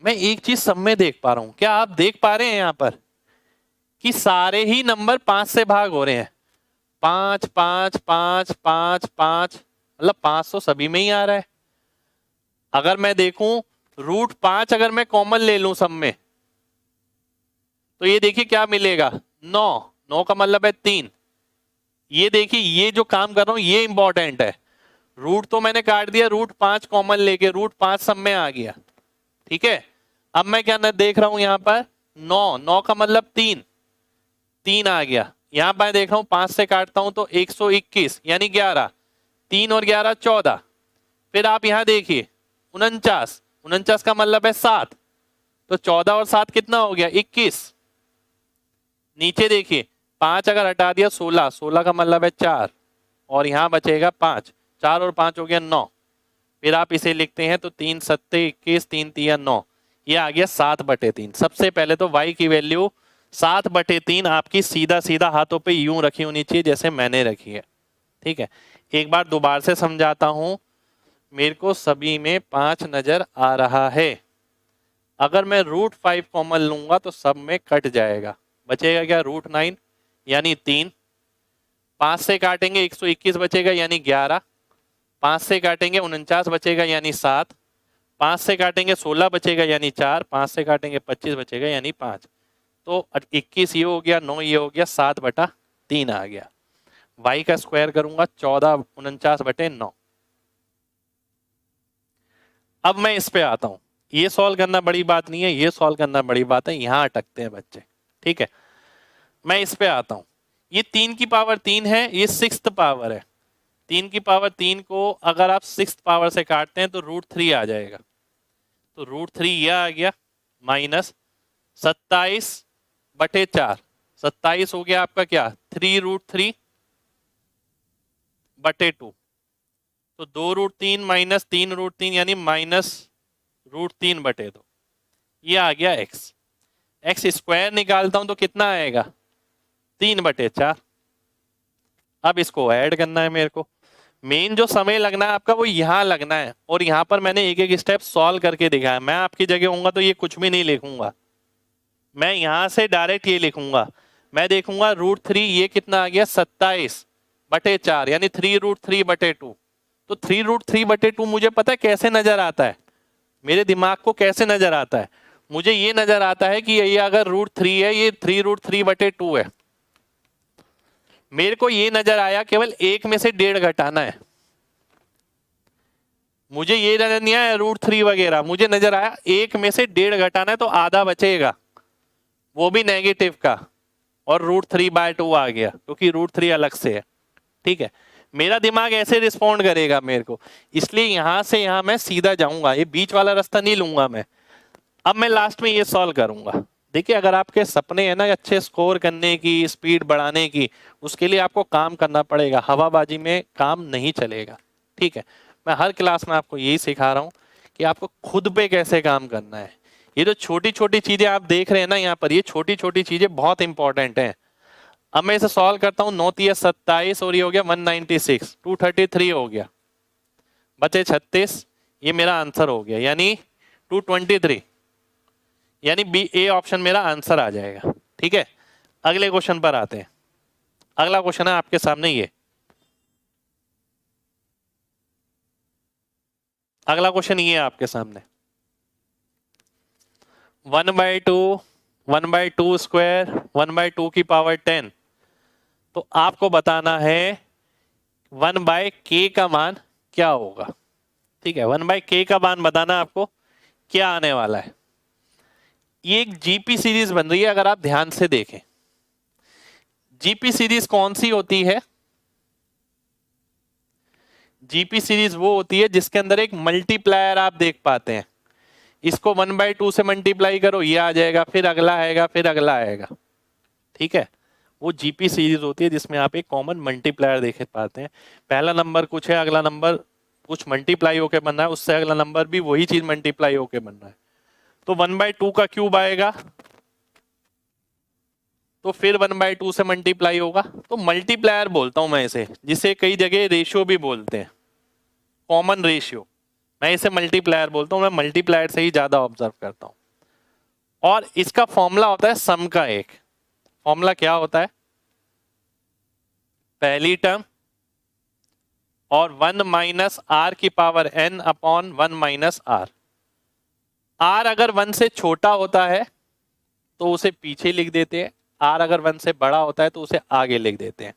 मैं एक चीज सब में देख पा रहा हूं, क्या आप देख पा रहे हैं यहां पर कि सारे ही नंबर 5 से भाग हो रहे हैं, 5 5 5 5 5, मतलब 5 तो सभी में ही आ रहा है। अगर मैं देखूं √5 अगर मैं कॉमन ले लूं सब में, तो ये देखिए क्या मिलेगा, 9, 9 का मतलब है 3। ये देखिए, ये जो काम कर रहा हूं ये इंपॉर्टेंट है, रूट तो मैंने काट दिया, √5 कॉमन लेके √5 सब में आ गया। ठीक है, अब मैं क्या देख रहा हूं यहां पर, 9, 9 का मतलब 3, 3 आ गया। यहां पर देख रहा हूं 5 से काटता हूं तो 121 यानी 11, 3 और 11 14। फिर आप यहां देखिए 49, 49 का मतलब है 7, तो 14 और 7 कितना हो गया, 21। नीचे देखिए 5 अगर हटा दिया 16, 16 का मतलब है 4, और यहां बचेगा 5, 4 और 5 हो गया 9। फिर आप इसे लिखते हैं तो 3 सत्ते 21, 3 तिया 9, ये आ गया 7/3। सबसे पहले तो y की वैल्यू 7/3 आपकी सीधा सीधा हाथों पे यूं रखी होनी चाहिए जैसे मैंने रखी है। ठीक है, एक बार दोबारा से समझाता हूं, मेरे को सभी में 5 नजर आ रहा है। अगर मैं √5 कॉमन लूंगा तो सब में कट जाएगा, बचेगा क्या, √9 यानी 3। 5 से काटेंगे 121 बचेगा यानी 11। 5 से काटेंगे 49 बचेगा यानी 7। 5 से काटेंगे 16 बचेगा यानी 4। 5 से काटेंगे 25 बचेगा यानी 5। तो 21 ये हो गया, 9 ये हो गया, 7/3 आ गया। y का स्क्वायर करूंगा 14 49/9। अब मैं इस पे आता हूं, ये सॉल्व करना बड़ी बात नहीं है, ये सॉल्व करना बड़ी बात है, यहां अटकते हैं बच्चे। ठीक है, मैं इस पे आता हूं, ये 3 की पावर 3 है, ये 6th पावर है। 3 की पावर 3 को अगर आप 6th पावर से काटते हैं तो √3 आ जाएगा। तो √3 यह आ गया, माइनस 27/4। 27 हो गया आपका क्या, 3√3/2। तो 2√3 माइनस 3√3 यानी -√3/2। ये आ गया x। x स्क्वायर निकालता हूं तो कितना आएगा, 3/4। अब इसको ऐड करना है मेरे को। मेन जो समय लगना है आपका वो यहां लगना है, और यहां पर मैंने एक एक स्टेप सॉल्व करके दिखाया। मैं आपकी जगह होऊंगा तो ये कुछ भी नहीं लिखूंगा, मैं यहां से डायरेक्ट ये लिखूंगा। मैं देखूंगा √3 ये कितना आ गया, 27/4 यानी 3√3/2। तो 3√3/2 मुझे पता है कैसे नजर आता है, मेरे दिमाग को कैसे नजर आता है। मुझे ये नजर आता है कि ये अगर √3 है, ये 3√3/2 है। मेरे को ये नजर आया केवल एक में से 1.5 घटाना है। मुझे ये नजर नहीं आया √3 वगैरह, मुझे नजर आया एक में से 1.5 घटाना है, तो आधा बचेगा, वो भी नेगेटिव का, और √3/2 आ गया क्योंकि √3 अलग से है। ठीक है, मेरा दिमाग ऐसे रिस्पॉन्ड करेगा मेरे को, इसलिए यहां से यहां मैं सीधा जाऊंगा, ये बीच वाला रास्ता नहीं लूंगा मैं। अब मैं लास्ट में ये सॉल्व करूंगा। देखिए, अगर आपके सपने हैं ना अच्छे स्कोर करने की, स्पीड बढ़ाने की, उसके लिए आपको काम करना पड़ेगा, हवाबाजी में काम नहीं चलेगा। ठीक है, मैं हर क्लास में आपको यही सिखा रहा हूं कि आपको खुद पे कैसे काम करना है। ये जो छोटी छोटी चीजें आप देख रहे हैं ना यहाँ पर, ये छोटी छोटी चीजें बहुत इंपॉर्टेंट हैं। अब मैं इसे सॉल्व करता हूँ, 9 × 27 और ये हो गया 196, 233 हो गया, बचे 36, ये मेरा आंसर हो गया, यानी 223, यानी बी ए ऑप्शन मेरा आंसर आ जाएगा। ठीक है, अगले क्वेश्चन पर आते हैं। अगला क्वेश्चन है आपके सामने ये, अगला क्वेश्चन ये है आपके सामने, 1/2, 1/2 स्क्वायर, 1/2 की पावर 10। तो आपको बताना है 1/k का मान क्या होगा। ठीक है, 1/k का मान बताना आपको क्या आने वाला है। ये एक जीपी सीरीज बन रही है, अगर आप ध्यान से देखें। जीपी सीरीज कौन सी होती है, जीपी सीरीज वो होती है जिसके अंदर एक मल्टीप्लायर आप देख पाते हैं। इसको 1/2 से मल्टीप्लाई करो, ये आ जाएगा, फिर अगला आएगा, फिर अगला आएगा। ठीक है, वो जीपी सीरीज होती है जिसमें आप एक कॉमन मल्टीप्लायर देख पाते हैं। पहला नंबर कुछ है, अगला नंबर कुछ मल्टीप्लाई होके बन रहा है, उससे अगला नंबर भी वही चीज मल्टीप्लाई होके बन रहा है। तो 1/2 का क्यूब आएगा, तो फिर 1/2 से मल्टीप्लाई होगा। तो मल्टीप्लायर बोलता हूं मैं इसे, जिसे कई जगह रेशियो भी बोलते हैं, कॉमन रेशियो। मैं इसे मल्टीप्लायर बोलता हूं, मैं मल्टीप्लायर से ही ज्यादा ऑब्जर्व करता हूं। और इसका फॉर्मूला होता है सम का। एक फॉर्मूला क्या होता है, पहली टर्म और 1 - r की power n upon 1 - r। r अगर 1 से छोटा होता है तो उसे पीछे लिख देते हैं, r अगर 1 से बड़ा होता है तो उसे आगे लिख देते हैं।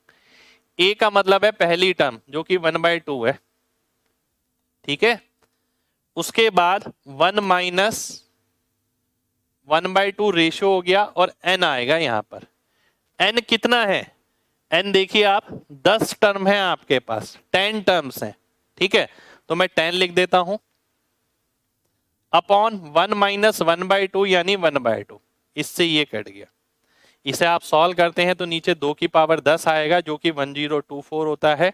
a का मतलब है पहली टर्म जो कि 1/2 है। ठीक है, उसके बाद 1 - 1/2 रेशियो हो गया, और n आएगा यहां पर। n कितना है, n देखिए आप, 10 टर्म है आपके पास, 10 टर्म्स हैं। ठीक है, तो मैं 10 लिख देता हूं, अपॉन 1 - 1/2 यानी 1/2। इससे ये कट गया। इसे आप सॉल्व करते हैं तो नीचे 2 की पावर 10 आएगा, जो कि 1024 होता है।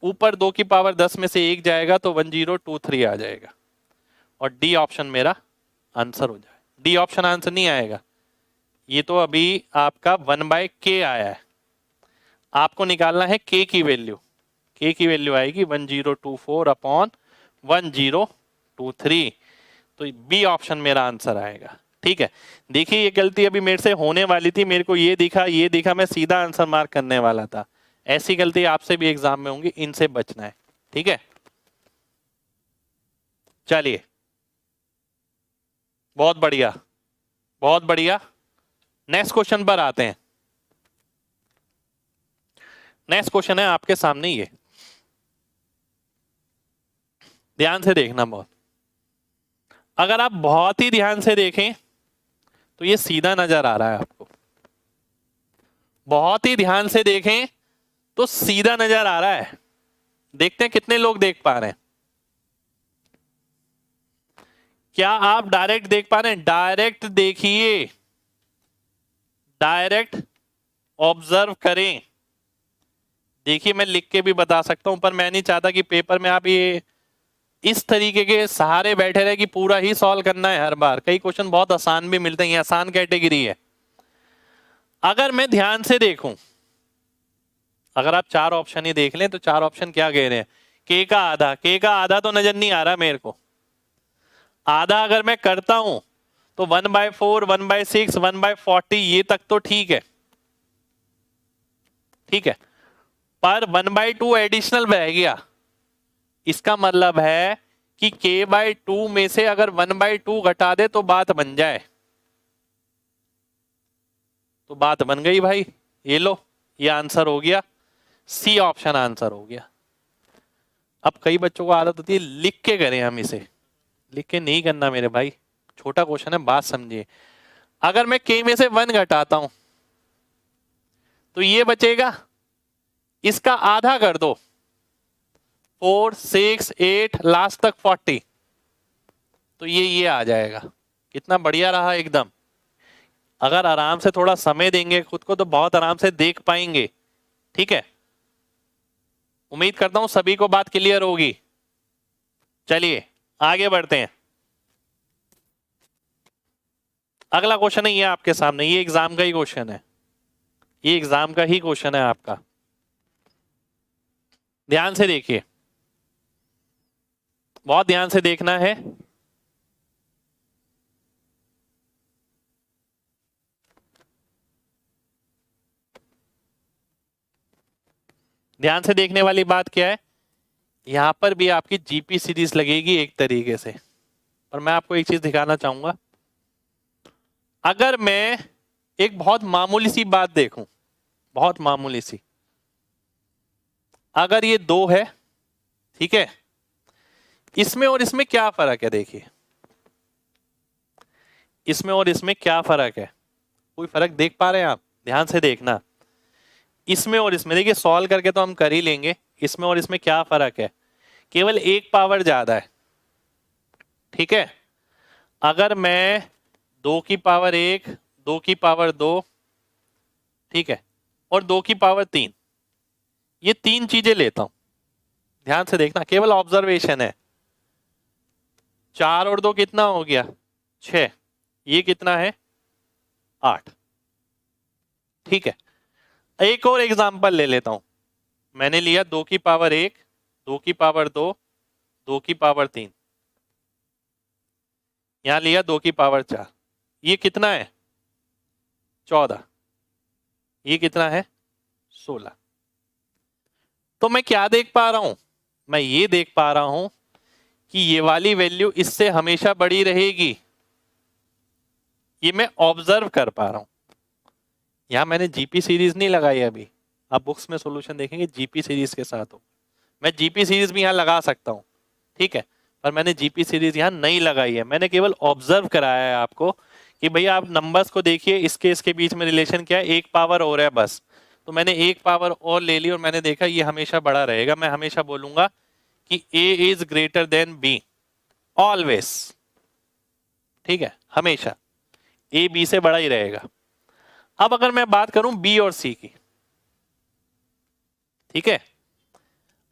ऊपर 2 की पावर 10 में से 1 जाएगा तो 1023 आ जाएगा, और डी ऑप्शन मेरा आंसर हो जाए। डी ऑप्शन आंसर नहीं आएगा, ये तो अभी आपका 1/k आया है। आपको निकालना है k की वैल्यू। k की वैल्यू आएगी 1024 अपॉन 1023। तो बी ऑप्शन मेरा आंसर आएगा। ठीक है, देखिए ये गलती अभी मेरे से होने वाली थी, मेरे को ये दिखा, मैं सीधा आंसर मार्क करने वाला था। ऐसी गलती आपसे भी एग्जाम में होंगी, इनसे बचना है। ठीक है, चलिए बहुत बढ़िया, बहुत बढ़िया। नेक्स्ट क्वेश्चन पर आते हैं। नेक्स्ट क्वेश्चन है आपके सामने, ये ध्यान से देखना बहुत। अगर आप बहुत ही ध्यान से देखें तो ये सीधा नजर आ रहा है आपको, बहुत ही ध्यान से देखें तो सीधा नजर आ रहा है। देखते हैं कितने लोग देख पा रहे हैं। क्या आप डायरेक्ट देख पा रहे हैं? डायरेक्ट देखिए, डायरेक्ट ऑब्जर्व करें। देखिए मैं लिख के भी बता सकता हूं, पर मैं नहीं चाहता कि पेपर में आप ये इस तरीके के सहारे बैठे रहे कि पूरा ही सॉल्व करना है हर बार। कई क्वेश्चन बहुत आसान भी मिलते हैं, ये आसान कैटेगरी है। अगर मैं ध्यान से देखूं, अगर आप चार ऑप्शन ही देख लें तो चार ऑप्शन क्या कह रहे हैं? के का आधा, के का आधा तो नजर नहीं आ रहा मेरे को। आधा अगर मैं करता हूं तो 1/4, 1/6, 1/40 ये तक तो ठीक है, ठीक है। पर 1/2 एडिशनल रह गया, इसका मतलब है कि k/2 में से अगर 1/2 घटा दे तो बात बन जाए। तो बात बन गई भाई, ये लो, ये आंसर हो गया, सी ऑप्शन आंसर हो गया। अब कई बच्चों को आदत होती है लिख के करें, हम इसे लिख के नहीं करना मेरे भाई, छोटा क्वेश्चन है, बात समझिए। अगर मैं k में से 1 घटाता हूं तो ये बचेगा, इसका आधा कर दो, 4, 6, 8 लास्ट तक 40, तो ये आ जाएगा। कितना बढ़िया रहा एकदम। अगर आराम से थोड़ा समय देंगे खुद को तो बहुत आराम से देख पाएंगे। ठीक है, उम्मीद करता हूं सभी को बात क्लियर होगी। चलिए आगे बढ़ते हैं। अगला क्वेश्चन है ये आपके सामने, ये एग्जाम का ही क्वेश्चन है, ये एग्जाम का ही क्वेश्चन है आपका। ध्यान से देखिए, बहुत ध्यान से देखना है। ध्यान से देखने वाली बात क्या है, यहां पर भी आपकी जीपी सीरीज लगेगी एक तरीके से। पर मैं आपको एक चीज दिखाना चाहूंगा, अगर मैं एक बहुत मामूली सी बात देखूं, बहुत मामूली सी, अगर ये 2 है, ठीक है, इसमें और इसमें क्या फर्क है? देखिए इसमें और इसमें क्या फर्क है? कोई फर्क देख पा रहे हैं आप? ध्यान से देखना, इसमें और इसमें, देखिए सॉल्व करके तो हम कर ही लेंगे, इसमें और इसमें क्या फर्क है? केवल एक पावर ज्यादा है। ठीक है, अगर मैं 2 की पावर 1, 2 की पावर 2, ठीक है, और 2 की पावर 3, ये 3 चीजें लेता हूं, ध्यान से देखना, केवल ऑब्जर्वेशन है। 4 और 2 कितना हो गया? 6, ये कितना है? 8। ठीक है, एक और एग्जांपल ले लेता हूं, मैंने लिया 2 की पावर 1, 2 की पावर 2, 2 की पावर 3, यहां लिया 2 की पावर 4, ये कितना है? 14, ये कितना है? 16। तो मैं क्या देख पा रहा हूं? मैं ये देख पा रहा हूं कि ये वाली वैल्यू इससे हमेशा बड़ी रहेगी, ये मैं ऑब्जर्व कर पा रहा हूं। यहां मैंने जीपी सीरीज नहीं लगाई अभी, आप बुक्स में सॉल्यूशन देखेंगे जीपी सीरीज के साथ हो, मैं जीपी सीरीज भी यहां लगा सकता हूं, ठीक है, पर मैंने जीपी सीरीज यहां नहीं लगाई है, मैंने केवल ऑब्जर्व कराया है आपको कि भैया आप नंबर्स को देखिए, इसके बीच में रिलेशन क्या है, एक पावर और है बस। तो मैंने एक पावर और ले ली और मैंने देखा ये हमेशा बड़ा रहेगा, मैं हमेशा बोलूंगा कि a is greater than b always. ठीक है, हमेशा ए बी से बड़ा ही रहेगा। अब अगर मैं बात करूं बी और सी की, ठीक है,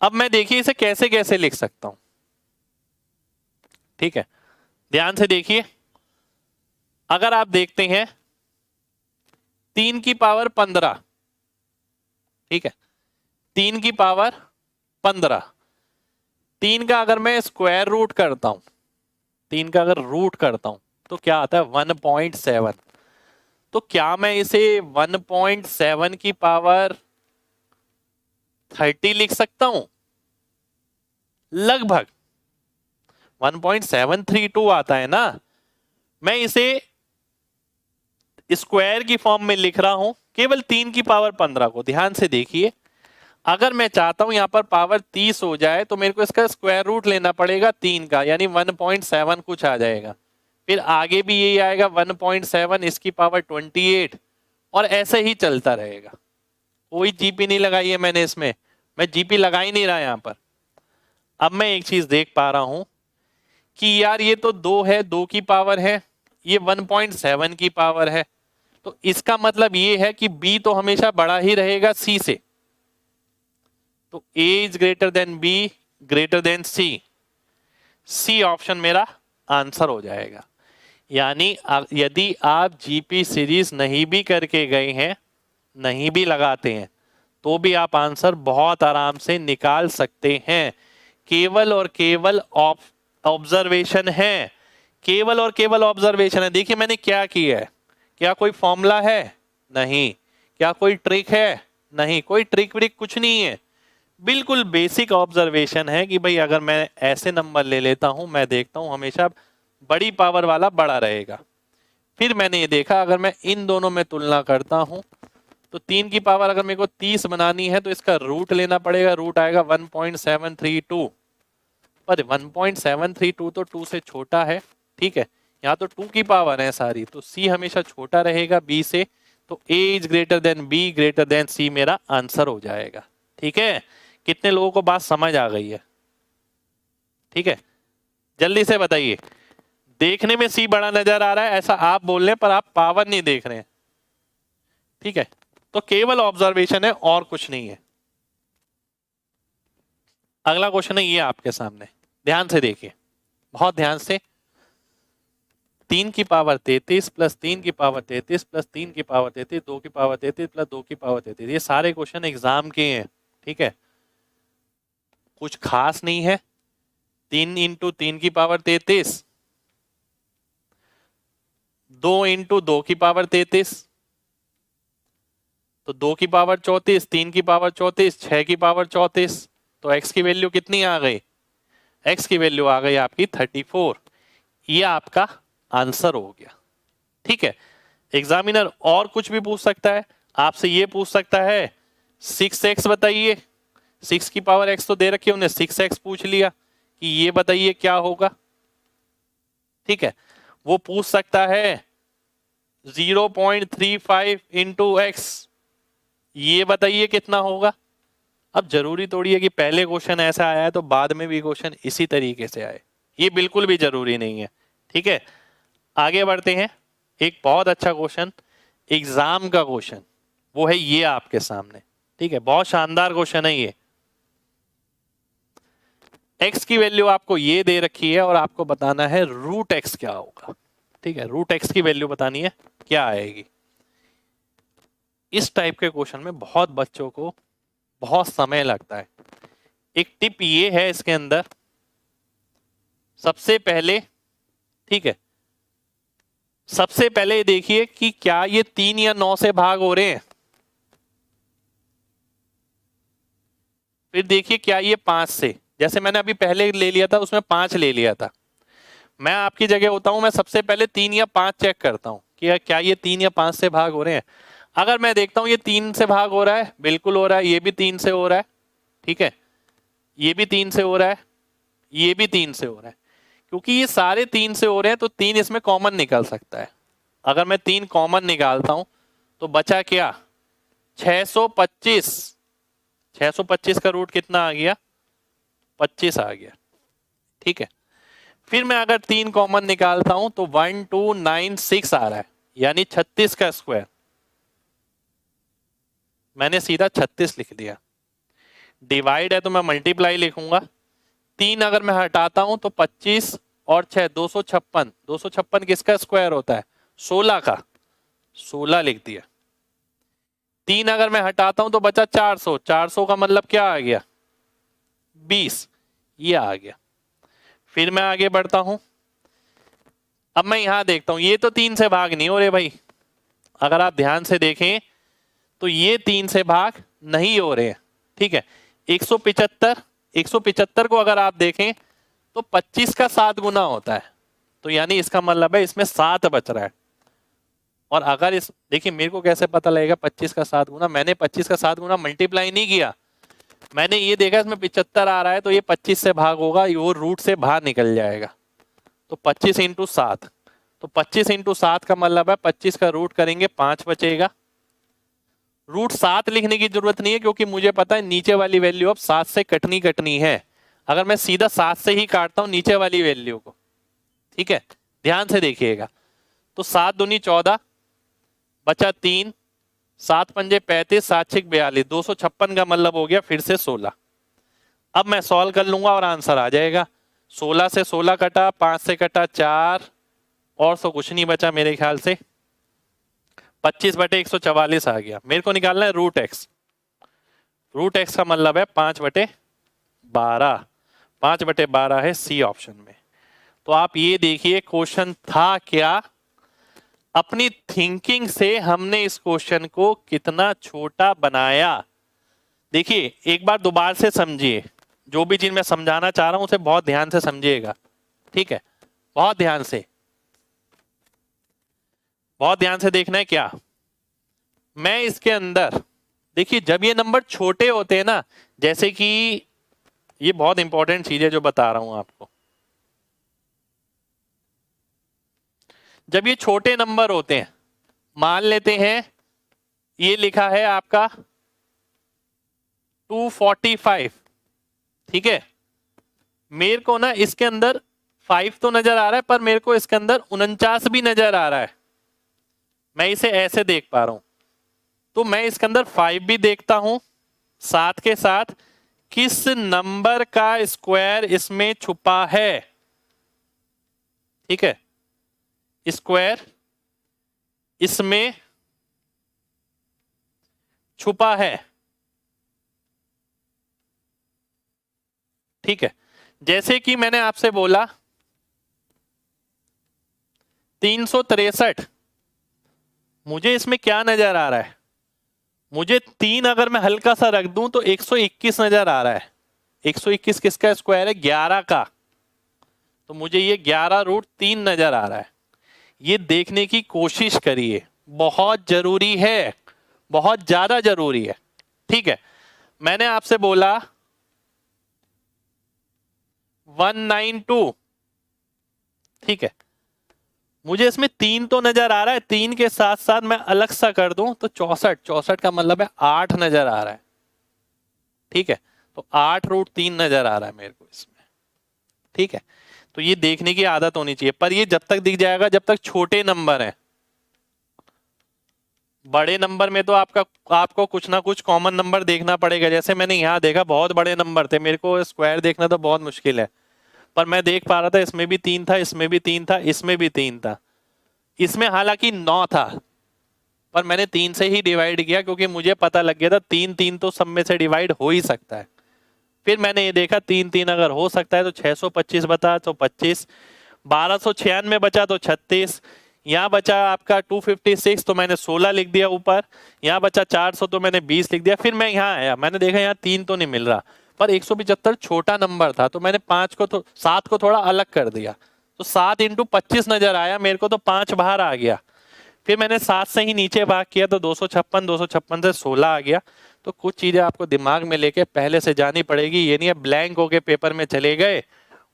अब मैं देखिए इसे कैसे कैसे लिख सकता हूं। ठीक है, ध्यान से देखिए, अगर आप देखते हैं 3 की पावर 15, ठीक है, 3 की पावर 15। 3 का अगर मैं स्क्वायर रूट करता हूं, 3 का अगर रूट करता हूं तो क्या आता है 1.7। तो क्या मैं इसे 1.7 की पावर 30 लिख सकता हूं? लगभग 1.732 आता है ना। मैं इसे स्क्वायर की फॉर्म में लिख रहा हूं केवल 3 की पावर 15 को। ध्यान से देखिए, अगर मैं चाहता हूं यहां पर पावर 30 हो जाए तो मेरे को इसका स्क्वायर रूट लेना पड़ेगा 3 का, यानी 1.7 कुछ आ जाएगा। फिर आगे भी यही आएगा 1.7, इसकी पावर 28, और ऐसे ही चलता रहेगा। कोई जीपी नहीं लगाई है मैंने इसमें, मैं जीपी लगा ही नहीं रहा यहां पर। अब मैं एक चीज देख पा रहा हूं कि यार ये तो 2 है, 2 की पावर है, ये 1.7 की पावर है। तो इसका मतलब ये है कि b तो हमेशा बड़ा ही रहेगा c से। तो a is greater than b greater than c। C option मेरा आंसर हो जाएगा। यानी यदि आप जीपी सीरीज नहीं भी करके गए हैं, नहीं भी लगाते हैं, तो भी आप आंसर बहुत आराम से निकाल सकते हैं। केवल और केवल ऑब्जर्वेशन है, केवल और केवल ऑब्जर्वेशन है। देखिए मैंने क्या किया है, क्या कोई फॉर्मूला है? नहीं। क्या कोई ट्रिक है? नहीं। कोई ट्रिक व्रिक कुछ नहीं है, बिल्कुल बेसिक ऑब्जर्वेशन है कि भाई अगर मैं ऐसे नंबर ले लेता हूं, मैं देखता हूं हमेशा बड़ी पावर वाला बड़ा रहेगा। फिर मैंने ये देखा अगर मैं इन दोनों में तुलना करता हूं तो 3 की पावर अगर मेरे को 30 बनानी है तो इसका रूट लेना पड़ेगा, रूट आएगा 1.732। पर 1.732 तो 2 से छोटा है, ठीक है। यहाँ तो 2 की पावर है सारी, तो c हमेशा छोटा रहेगा b से। तो a is greater than b greater than c मेरा आंसर हो जाएगा। ठीक है, कितने लोगों को बात समझ आ गई है? ठीक है, जल्दी से बताइए। देखने में c बड़ा नजर आ रहा है ऐसा आप बोल रहे हैं, पर आप पावर नहीं देख रहे हैं। ठीक है, तो केवल ऑब्जर्वेशन है और कुछ नहीं है। अगला क्वेश्चन है ये आपके सामने, ध्यान से देखिए, बहुत ध्यान से। 3 की पावर 33 प्लस 3 की पावर 33 प्लस 3 की पावर 33, 2 की पावर 33 प्लस 2 की पावर 33, ये सारे क्वेश्चन एग्जाम के हैं। ठीक है, कुछ खास नहीं है। 3 इंटू 3 की पावर 33, 2 इंटू 2 की पावर 33, तो 2 की पावर 34, 3 की पावर 34, 6 की पावर 34। तो x की वैल्यू कितनी आ गई? x की वैल्यू आ गई आपकी 34। ये आपका आंसर हो गया। ठीक है, एग्जामिनर और कुछ भी पूछ सकता है, आपसे ये पूछ सकता है 6x बताइए। 6 की पावर x तो दे रखी है, उन्हें 6x पूछ लिया कि ये बताइए क्या होगा। ठीक है, वो पूछ सकता है 0.35 इंटू एक्स, ये बताइए कितना होगा। अब जरूरी थोड़ी है कि पहले क्वेश्चन ऐसा आया है तो बाद में भी क्वेश्चन इसी तरीके से आए, ये बिल्कुल भी जरूरी नहीं है। ठीक है, आगे बढ़ते हैं। एक बहुत अच्छा क्वेश्चन, एग्जाम का क्वेश्चन, वो है ये आपके सामने। ठीक है, बहुत शानदार क्वेश्चन है ये। x की वैल्यू आपको ये दे रखी है और आपको बताना है रूट x क्या होगा। ठीक है, रूट x की वैल्यू बतानी है क्या आएगी। इस टाइप के क्वेश्चन में बहुत बच्चों को बहुत समय लगता है। एक टिप ये है इसके अंदर, सबसे पहले, ठीक है, सबसे पहले देखिए कि क्या ये 3 या 9 से भाग हो रहे हैं। फिर देखिए क्या ये 5 से, जैसे मैंने अभी पहले ले लिया था उसमें 5 ले लिया था। मैं आपकी जगह होता हूं, मैं सबसे पहले 3 या 5 चेक करता हूं कि क्या ये 3 या 5 से भाग हो रहे हैं। अगर मैं देखता हूं ये 3 से भाग हो रहा है, बिल्कुल हो रहा है, ये भी 3 से हो रहा है, ठीक है, ये भी 3 से हो रहा है, ये भी 3 से हो रहा है। क्योंकि ये सारे 3 से हो रहे हैं तो 3 इसमें कॉमन निकल सकता है। अगर मैं 3 कॉमन निकालता हूं तो बचा क्या? 625। 625 का रूट कितना आ गया? 25 आ गया। ठीक है, फिर मैं अगर 3 कॉमन निकालता हूं तो 1296 आ रहा है, यानी 36 का स्क्वायर। मैंने सीधा 36 लिख दिया। डिवाइड है तो मैं मल्टीप्लाई लिखूंगा। 3 अगर मैं हटाता हूं तो 25 और 6 256। 256 किसका स्क्वायर होता है? 16 का, 16 लिख दिया। 3 अगर मैं हटाता हूं तो बचा 400। 400 का मतलब क्या आ गया? 20, ये आ गया। फिर मैं आगे बढ़ता हूं, अब मैं यहां देखता हूं, ये तो 3 से भाग नहीं हो रहे भाई, अगर आप ध्यान से देखें तो ये 3 से भाग नहीं हो रहे हैं, ठीक है। 175 को अगर आप देखें तो 25 का 7 गुना होता है, तो यानी इसका मतलब है इसमें 7 बच रहा है। और अगर इस देखिए मेरे को कैसे पता लगेगा 25 का 7 गुना, मैंने 25 का 7 गुना मल्टीप्लाई नहीं किया, मैंने ये देखा इसमें 75 आ रहा है तो ये 25 से भाग होगा, वो रूट से बाहर निकल जाएगा, तो 25 इंटू 7, तो 25 इंटू 7 का मतलब है 25 का रूट करेंगे 5 बचेगा। रूट 7 लिखने की जरूरत नहीं है क्योंकि मुझे पता है नीचे वाली वैल्यू अब 7 से कटनी है, अगर मैं सीधा 7 से ही काटता हूं नीचे वाली वैल्यू को, ठीक है, ध्यान से देखिएगा। तो 7 दूनी 14, बचा 3, 7 पंजे 35, 7 छिक 42, 256 का मतलब हो गया फिर से 16। अब मैं सॉल्व कर लूंगा और आंसर आ जाएगा। 16 से 16 कटा, 5 से कटा 4, और तो कुछ नहीं बचा मेरे ख्याल से, 25/144 आ गया। मेरे को निकालना है रूट एक्स, रूट एक्स का मतलब है 5/12, 5/12 है सी ऑप्शन में। तो आप ये देखिए क्वेश्चन था क्या, अपनी थिंकिंग से हमने इस क्वेश्चन को कितना छोटा बनाया। देखिए एक बार दोबारा से समझिए, जो भी चीज मैं समझाना चाह रहा हूं उसे बहुत ध्यान से समझिएगा, ठीक है, बहुत ध्यान से, बहुत ध्यान से देखना है क्या। मैं इसके अंदर देखिए जब ये नंबर छोटे होते हैं ना, जैसे कि ये बहुत इंपॉर्टेंट चीज है जो बता रहा हूं आपको, जब ये छोटे नंबर होते हैं, मान लेते हैं ये लिखा है आपका 245, ठीक है, मेरे को ना इसके अंदर 5 तो नजर आ रहा है पर मेरे को इसके अंदर 49 भी नजर आ रहा है, मैं इसे ऐसे देख पा रहा हूं, तो मैं इसके अंदर 5 भी देखता हूं, साथ के साथ किस नंबर का स्क्वायर इसमें छुपा है, ठीक है, स्क्वायर इसमें छुपा है, ठीक है। जैसे कि मैंने आपसे बोला 363, मुझे इसमें क्या नजर आ रहा है, मुझे 3 अगर मैं हल्का सा रख दूं तो 121 नजर आ रहा है। 121 किसका स्क्वायर है, 11 का, तो मुझे ये 11√3 नजर आ रहा है। ये देखने की कोशिश करिए, बहुत जरूरी है, बहुत ज्यादा जरूरी है, ठीक है। मैंने आपसे बोला 192, ठीक है, मुझे इसमें 3 तो नजर आ रहा है, 3 के साथ साथ मैं अलग सा कर दूं तो 64, 64 का मतलब है 8 नजर आ रहा है, ठीक है, तो 8√3 नजर आ रहा है मेरे को इसमें, ठीक है। तो ये देखने की आदत होनी चाहिए, पर ये जब तक दिख जाएगा जब तक छोटे नंबर हैं। बड़े नंबर में तो आपको कुछ ना कुछ कॉमन नंबर देखना पड़ेगा, जैसे मैंने यहाँ देखा बहुत बड़े नंबर थे, मेरे को स्क्वायर देखना तो बहुत मुश्किल है, पर मैं देख पा रहा था इसमें भी 3 था, इसमें भी 3 था, इसमें भी 3 था, इसमें हालांकि 9 था, पर मैंने 3 से ही डिवाइड किया क्योंकि मुझे पता लग गया था 3 3 तो सब में से डिवाइड हो ही सकता है। फिर मैंने ये देखा 3 3 अगर हो सकता है तो 625 बता तो 25, 1296 बचा तो 36, यहाँ बचा आपका 256 तो मैंने 16 लिख दिया ऊपर, यहाँ बचा 400 तो मैंने 20 लिख दिया। फिर मैं यहाँ आया, मैंने देखा यहाँ 3 तो नहीं मिल रहा, पर 175 छोटा नंबर था तो मैंने 7 को थोड़ा अलग कर दिया, तो 7 इंटू 25 नजर आया मेरे को, तो 5 बाहर आ गया। फिर मैंने 7 से ही नीचे भाग किया तो 256, 256 से 16 आ गया। तो कुछ चीजें आपको दिमाग में लेके पहले से जानी पड़ेगी, ये नहीं है ब्लैंक होके पेपर में चले गए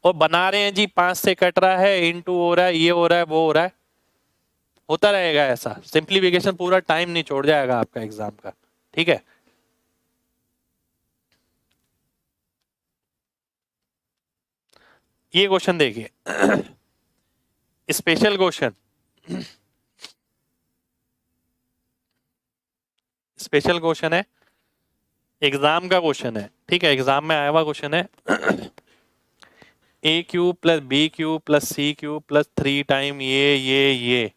और बना रहे हैं जी 5 से कट रहा है, इंटू हो रहा है, ये हो रहा है, वो हो रहा है, होता रहेगा ऐसा। सिंप्लीफिकेशन पूरा टाइम नहीं छोड़ जाएगा आपका एग्जाम का, ठीक है। ये क्वेश्चन देखिए, स्पेशल क्वेश्चन, स्पेशल क्वेश्चन है, एग्जाम का क्वेश्चन है, ठीक है, एग्जाम में आया हुआ क्वेश्चन है। a³ + b³ + c³ + 3 टाइम ये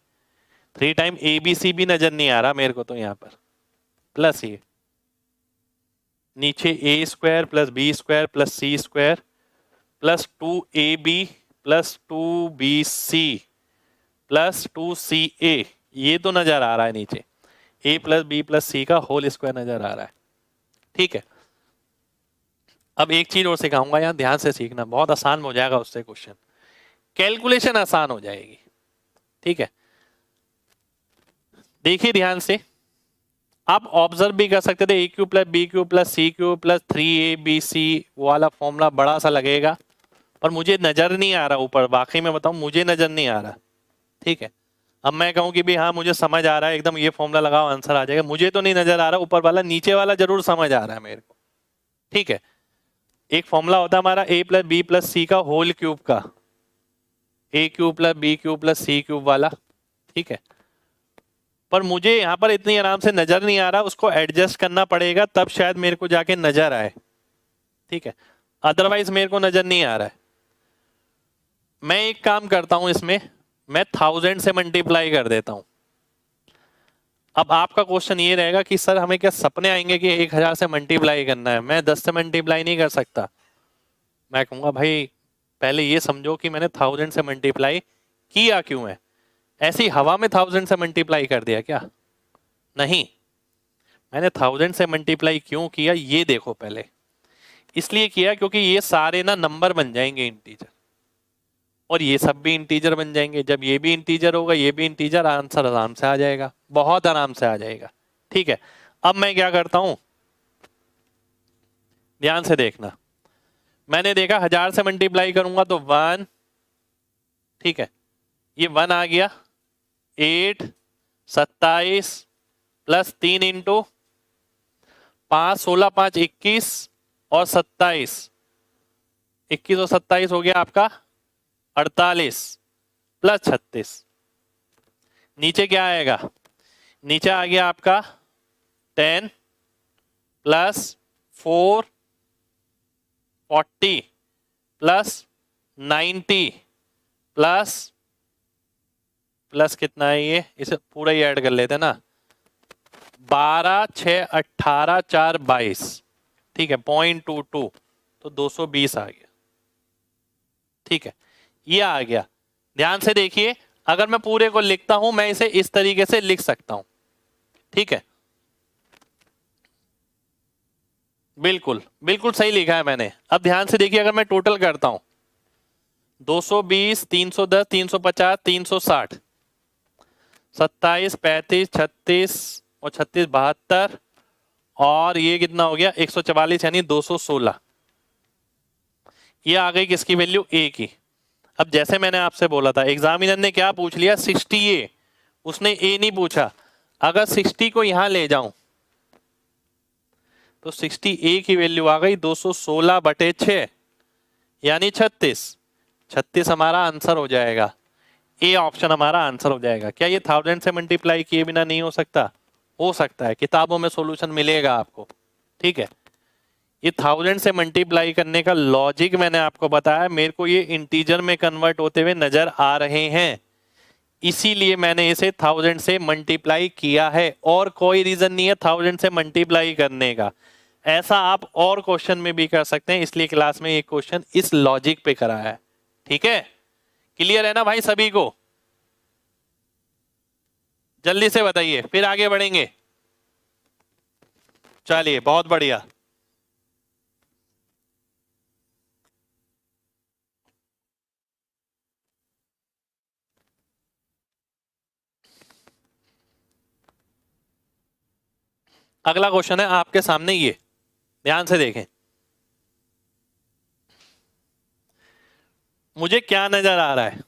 3 टाइम ABC भी नजर नहीं आ रहा मेरे को तो यहाँ पर, प्लस ये नीचे a square plus b square plus c square plus 2ab plus 2bc plus 2ca, ये तो नजर आ रहा है नीचे। a plus b plus c का होल स्क्वायर नजर आ रहा है। ठीक है, अब एक चीज और सिखाऊंगा, यहाँ ध्यान से सीखना, बहुत आसान हो जाएगा उससे क्वेश्चन, कैलकुलेशन आसान हो जाएगी। ठीक है, देखिए ध्यान से, आप ऑब्जर्व भी कर सकते थे, a cube plus b cube plus c cube plus 3abc वाला फॉर्मूला बड़ा सा लगेगा, पर मुझे नजर नहीं आ रहा ऊपर, वाकई में बताऊं मुझे नजर नहीं आ रहा। ठीक है, अब मैं कहूं कि भी हाँ मुझे समझ आ रहा है, एकदम ये फॉर्मूला लगाओ आंसर आ जाएगा, मुझे तो नहीं नजर आ रहा ऊपर वाला, नीचे वाला जरूर समझ आ रहा है मेरे को। ठीक है, एक फॉर्मूला होता है हमारा a plus b plus c का होल क्यूब का, a cube plus b cube plus c cube वाला। ठीक है, पर मुझे यहां पर इतनी आराम से नजर नहीं आ रहा, उसको एडजस्ट करना पड़ेगा तब शायद मेरे को जाके नजर आए। ठीक है, अदरवाइज मेरे को नजर नहीं आ रहा है। मैं एक काम करता हूं इसमें, मैं 1000 से मल्टीप्लाई कर देता हूं। अब आपका क्वेश्चन ये रहेगा कि सर हमें क्या सपने आएंगे कि 1000 से मल्टीप्लाई करना है, मैं 10 से मल्टीप्लाई नहीं कर सकता। मैं कहूंगा भाई पहले ये समझो कि मैंने 1000 से मल्टीप्लाई किया क्यों है, ऐसी हवा में 1000 से मल्टीप्लाई कर दिया क्या? नहीं, मैंने 1000 से मल्टीप्लाई क्यों किया ये देखो पहले। इसलिए किया क्योंकि ये सारे ना नंबर बन जाएंगे इंटीजर, और ये सब भी इंटीजर बन जाएंगे। जब ये भी इंटीजर होगा ये भी इंटीजर, आंसर आराम से आ जाएगा, बहुत आराम से आ जाएगा। ठीक है, अब मैं क्या करता हूं, ध्यान से देखना, मैंने देखा 1000 से मल्टीप्लाई करूंगा तो 1, ठीक है, ये 1 आ गया, 8 27 प्लस 3 इंटू 5 16 5 21 और 27, 21 और 27 हो गया आपका 48 प्लस 36। नीचे क्या आएगा, नीचे आ गया आपका 10 प्लस 4 40 प्लस 90 प्लस कितना है ये, इसे पूरा ही ऐड कर लेते हैं ना, 12 6 18 4 22। ठीक है, 0.22 तो 220 आ गया। ठीक है, ये आ गया। ध्यान से देखिए, अगर मैं पूरे को लिखता हूं मैं इसे इस तरीके से लिख सकता हूं। ठीक है, बिल्कुल बिल्कुल सही लिखा है मैंने। अब ध्यान से देखिए, अगर मैं टोटल करता हूं 220 310 350 360 27 35 36 और 36 72 और ये कितना हो गया 144 यानी 216। ये आ गई किसकी वैल्यू, ए की। अब जैसे मैंने आपसे बोला था, एग्जामिनर ने क्या पूछ लिया 60A, उसने ए नहीं पूछा। अगर 60 को यहां ले जाऊं तो 60A की वैल्यू आ गई 216/6 यानी 36। 36 हमारा आंसर हो जाएगा, ए ऑप्शन हमारा आंसर हो जाएगा। क्या ये 1000 से मल्टीप्लाई किए बिना नहीं हो सकता? हो सकता है, किताबों में सॉल्यूशन मिलेगा आपको। ठीक है, ये 1000 से मल्टीप्लाई करने का लॉजिक मैंने आपको बताया, मेरे को ये इंटीजर में कन्वर्ट होते हुए नजर आ रहे हैं, इसीलिए मैंने इसे 1000 से मल्टीप्लाई किया है, और कोई रीजन नहीं है 1000 से मल्टीप्लाई करने का। ऐसा आप और क्वेश्चन में भी कर सकते हैं, इसलिए क्लास में एक क्वेश्चन इस लॉजिक पे कराया है। ठीक है, क्लियर है ना भाई सभी को? जल्दी से बताइए फिर आगे बढ़ेंगे। चलिए बहुत बढ़िया। अगला क्वेश्चन है आपके सामने, ये ध्यान से देखें, मुझे क्या नजर आ रहा है,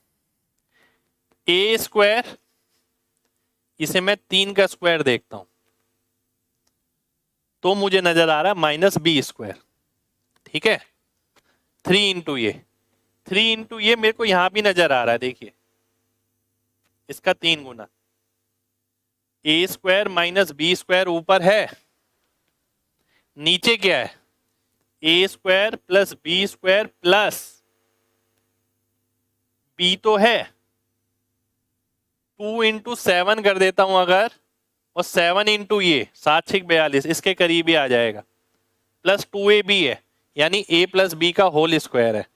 ए स्क्वायर, इसे मैं 3 का स्क्वायर देखता हूं तो मुझे नजर आ रहा है -b स्क्वायर। ठीक है, 3 इंटू ये मेरे को यहां भी नजर आ रहा है, देखिए इसका 3 गुना, ए स्क्वायर -b स्क्वायर ऊपर है, नीचे क्या है, a square plus b square plus b तो है, 2 इंटू 7 कर देता हूं अगर, और 7 इंटू ये 7 6 42 इसके करीब ही आ जाएगा। प्लस 2ab है, यानी a प्लस बी का होल स्क्वायर है।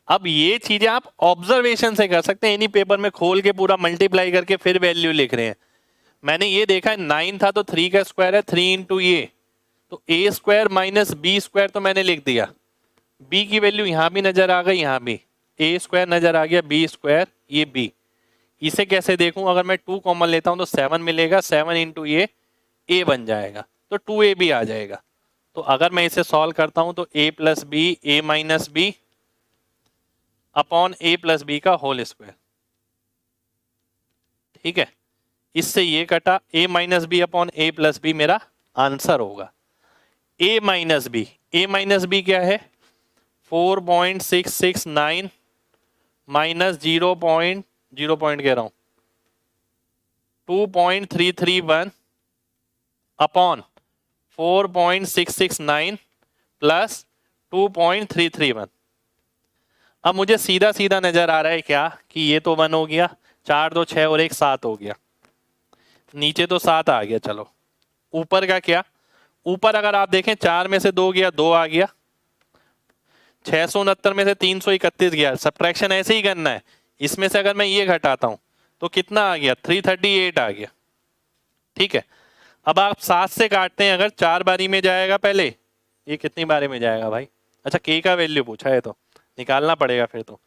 अब ये चीजें आप ऑब्जर्वेशन से कर सकते हैं, इन्हीं पेपर में खोल के पूरा मल्टीप्लाई करके फिर वैल्यू लिख रहे हैं। मैंने ये देखा है 9 था तो 3 का स्क्वायर है 3 इंटू ये, तो a square minus B square तो मैंने लिख दिया, b की वैल्यू यहां भी नजर आ गई, यहां भी a स्क्वायर नजर आ गया, b स्क्वायर ये b। इसे कैसे देखूं, अगर मैं 2 कॉमन लेता हूं तो 7 मिलेगा, 7 इंटू ये a बन जाएगा, तो 2ab आ जाएगा। तो अगर मैं इसे सॉल्व करता हूं तो a plus B A minus B upon a plus B का होल स्क्वायर, ठीक है। इससे ये कटा, a minus B upon a plus B मेरा आंसर होगा। a माइनस बी क्या है, 4.669 माइनस 0 पॉइंट कह रहा हूं 2.331 अपॉन 4.669 प्लस 2.331। अब मुझे सीधा सीधा नजर आ रहा है क्या कि ये तो 1 हो गया, 4 2 6 और 1 7 हो गया, नीचे तो 7 आ गया। चलो ऊपर का क्या, ऊपर अगर आप देखें 4 में से 2 गया, 2 आ गया, 669 में से 331 गया, सब्ट्रैक्शन ऐसे ही करना है। इसमें से अगर मैं ये घटाता हूं तो कितना आ गया, 338 आ गया, ठीक है। अब आप 7 से काटते हैं, अगर 4 बारी में जाएगा पहले, ये कितनी बारी में जाएगा भाई, अच्छा k का वैल्यू पूछा है तो निकालना पड़ेगा फिर तो,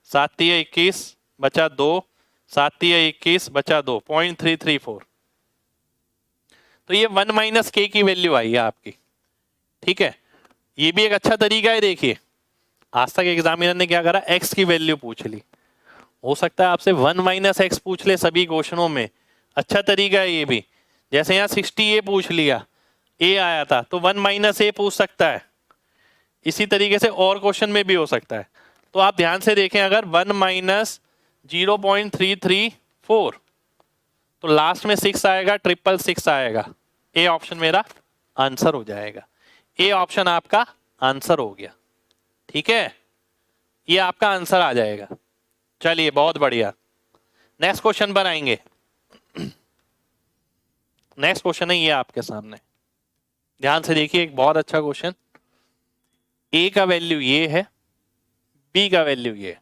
7 3 21 बचा 2, 7 3 21 बचा 2, 0.334, तो ये 1 माइनस k की वैल्यू आई है आपकी, ठीक है। ये भी एक अच्छा तरीका है। देखिए आज तक एग्जामिनर ने क्या करा, x की वैल्यू पूछ ली, हो सकता है आपसे 1 माइनस एक्स पूछ ले सभी क्वेश्चनों में, अच्छा तरीका है ये भी। जैसे यहाँ 60a पूछ लिया, a आया था तो 1 माइनस ए पूछ सकता है, इसी तरीके से और क्वेश्चन में भी हो सकता है। तो आप ध्यान से देखें, अगर 1 माइनस 0.334 तो लास्ट में 6 आएगा, 666 आएगा, ए ऑप्शन मेरा आंसर हो जाएगा। ए ऑप्शन आपका आंसर हो गया, ठीक है, ये आपका आंसर आ जाएगा। चलिए बहुत बढ़िया, नेक्स्ट क्वेश्चन पर आएंगे। नेक्स्ट क्वेश्चन है ये आपके सामने, ध्यान से देखिए, एक बहुत अच्छा क्वेश्चन। ए का वैल्यू ये है, बी का वैल्यू ये है,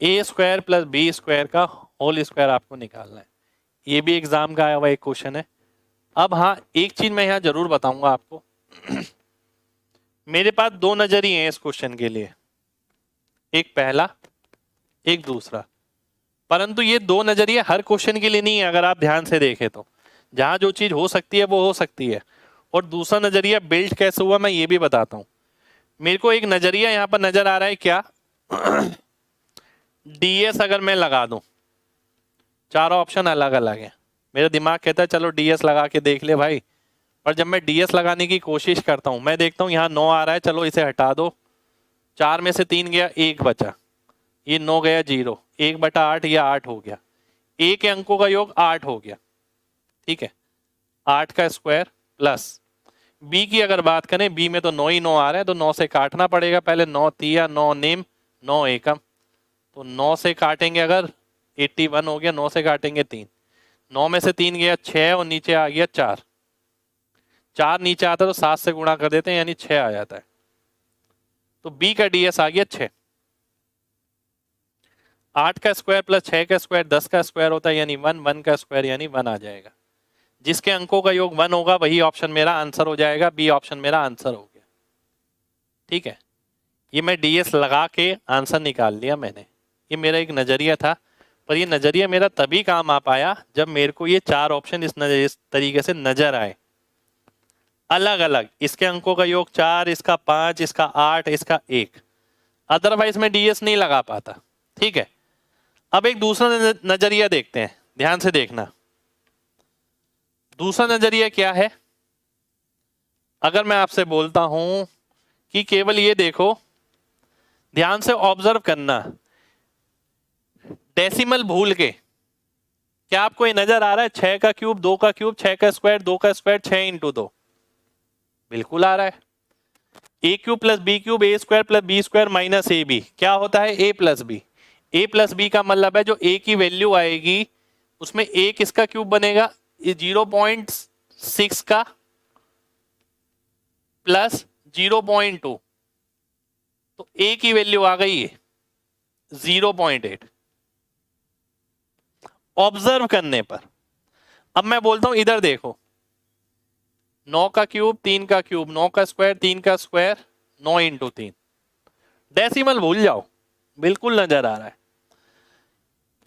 a square plus b square का होल स्क्वायर आपको निकालना है। ये भी एग्जाम का आया हुआ एक क्वेश्चन है। अब हाँ, एक चीज मैं यहां जरूर बताऊंगा आपको मेरे पास 2 नजरिए हैं इस क्वेश्चन के लिए, एक पहला एक दूसरा, परंतु ये 2 नजरिए हर क्वेश्चन के लिए नहीं है। अगर आप ध्यान से देखें तो जहां जो चीज हो सकती है वो हो सकती है। और दूसरा नजरिया बिल्ड कैसे हुआ मैं ये भी बताता हूं। मेरे को एक नजरिया यहां पर नजर आ रहा है क्या डीएस अगर मैं लगा दूं, चारों ऑप्शन अलग अलग हैं, मेरा दिमाग कहता है चलो डीएस लगा के देख ले भाई, और जब मैं डीएस लगाने की कोशिश करता हूं, मैं देखता हूं यहाँ 9 आ रहा है, चलो इसे हटा दो, 4 में से 3 गया, 1 बचा, ये 9 गया 0, 1/8 या 8 हो गया, ए के अंकों का योग 8 हो गया, ठीक है, 8 का स्क्वायर प्लस बी की अगर बात करें, बी में तो 9 ही 9 आ रहे हैं, तो 9 से काटना पड़ेगा पहले, 9 तिया 9 नेम 9 एकम, तो 9 से काटेंगे अगर 81 हो गया, 9 से काटेंगे 3, 9 में से 3 गया 6 और नीचे आ गया 4, 4 नीचे आता है तो 7 से गुणा कर देते हैं यानी 6 आ जाता है, तो बी का डीएस आ गया 6। 8 का स्क्वायर प्लस 6 का स्क्वायर 10 का स्क्वायर होता है यानी 1, 1 का स्क्वायर यानी 1 आ जाएगा, जिसके अंकों का योग 1 होगा वही ऑप्शन मेरा आंसर हो जाएगा, बी ऑप्शन मेरा आंसर हो गया, ठीक है। ये मैं डीएस लगा के आंसर निकाल लिया मैंने, ये मेरा एक नजरिया था, पर ये नजरिया मेरा तभी काम आ पाया जब मेरे को ये 4 ऑप्शन इस तरीके से नजर आए अलग अलग, इसके अंकों का योग 4, इसका 5, इसका 8, इसका 1, अदरवाइज मैं डीएस नहीं लगा पाता, ठीक है। अब एक दूसरा नजरिया देखते हैं, ध्यान से देखना। दूसरा नजरिया क्या है, अगर मैं आपसे बोलता हूं कि केवल ये देखो, ध्यान से ऑब्जर्व करना, डेसिमल भूल के, क्या आपको ये नजर आ रहा है 6 का क्यूब 2 का क्यूब 6 का स्क्वायर 2 का स्क्वायर 6 इंटू 2, बिल्कुल आ रहा है। A cube plus b cube a square plus b square minus a b क्या होता है, a plus B. A plus B का मतलब है जो ए की वैल्यू आएगी उसमें ए किसका क्यूब बनेगा, 0.6 का प्लस 0.2, तो ए की वैल्यू आ गई है 0.8 ऑब्जर्व करने पर। अब मैं बोलता हूं इधर देखो, 9 का क्यूब 3 का क्यूब, 9 का स्क्वायर 3 का स्क्वायर, 9 इंटू 3। डेसिमल भूल जाओ, बिल्कुल नजर आ रहा है।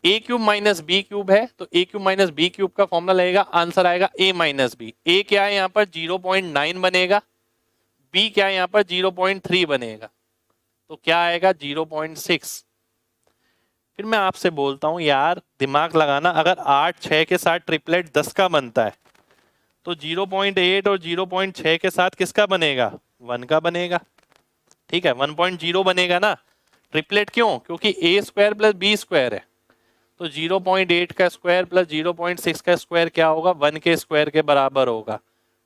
A cube minus B cube है, तो A cube minus B cube का फॉर्मूला लगेगा, आंसर आएगा ए माइनस बी। ए क्या है यहां पर 0.9 बनेगा, बी क्या है यहां पर 0.3 बनेगा, तो क्या आएगा 0.6। फिर मैं आपसे बोलता हूं यार दिमाग लगाना, अगर 8 6 के साथ ट्रिपलेट 10 का बनता है तो 0.8 और 0.6 के साथ किसका बनेगा, 1 का बनेगा। ठीक है, 1.0 बनेगा ना। ट्रिपलेट क्यों, क्योंकि ए स्क्वायर प्लस बी स्क्वायर है, तो 0.8 का स्क्वायर प्लस 0.6 का स्क्वायर क्या होगा, 1 के स्क्वायर के बराबर होगा।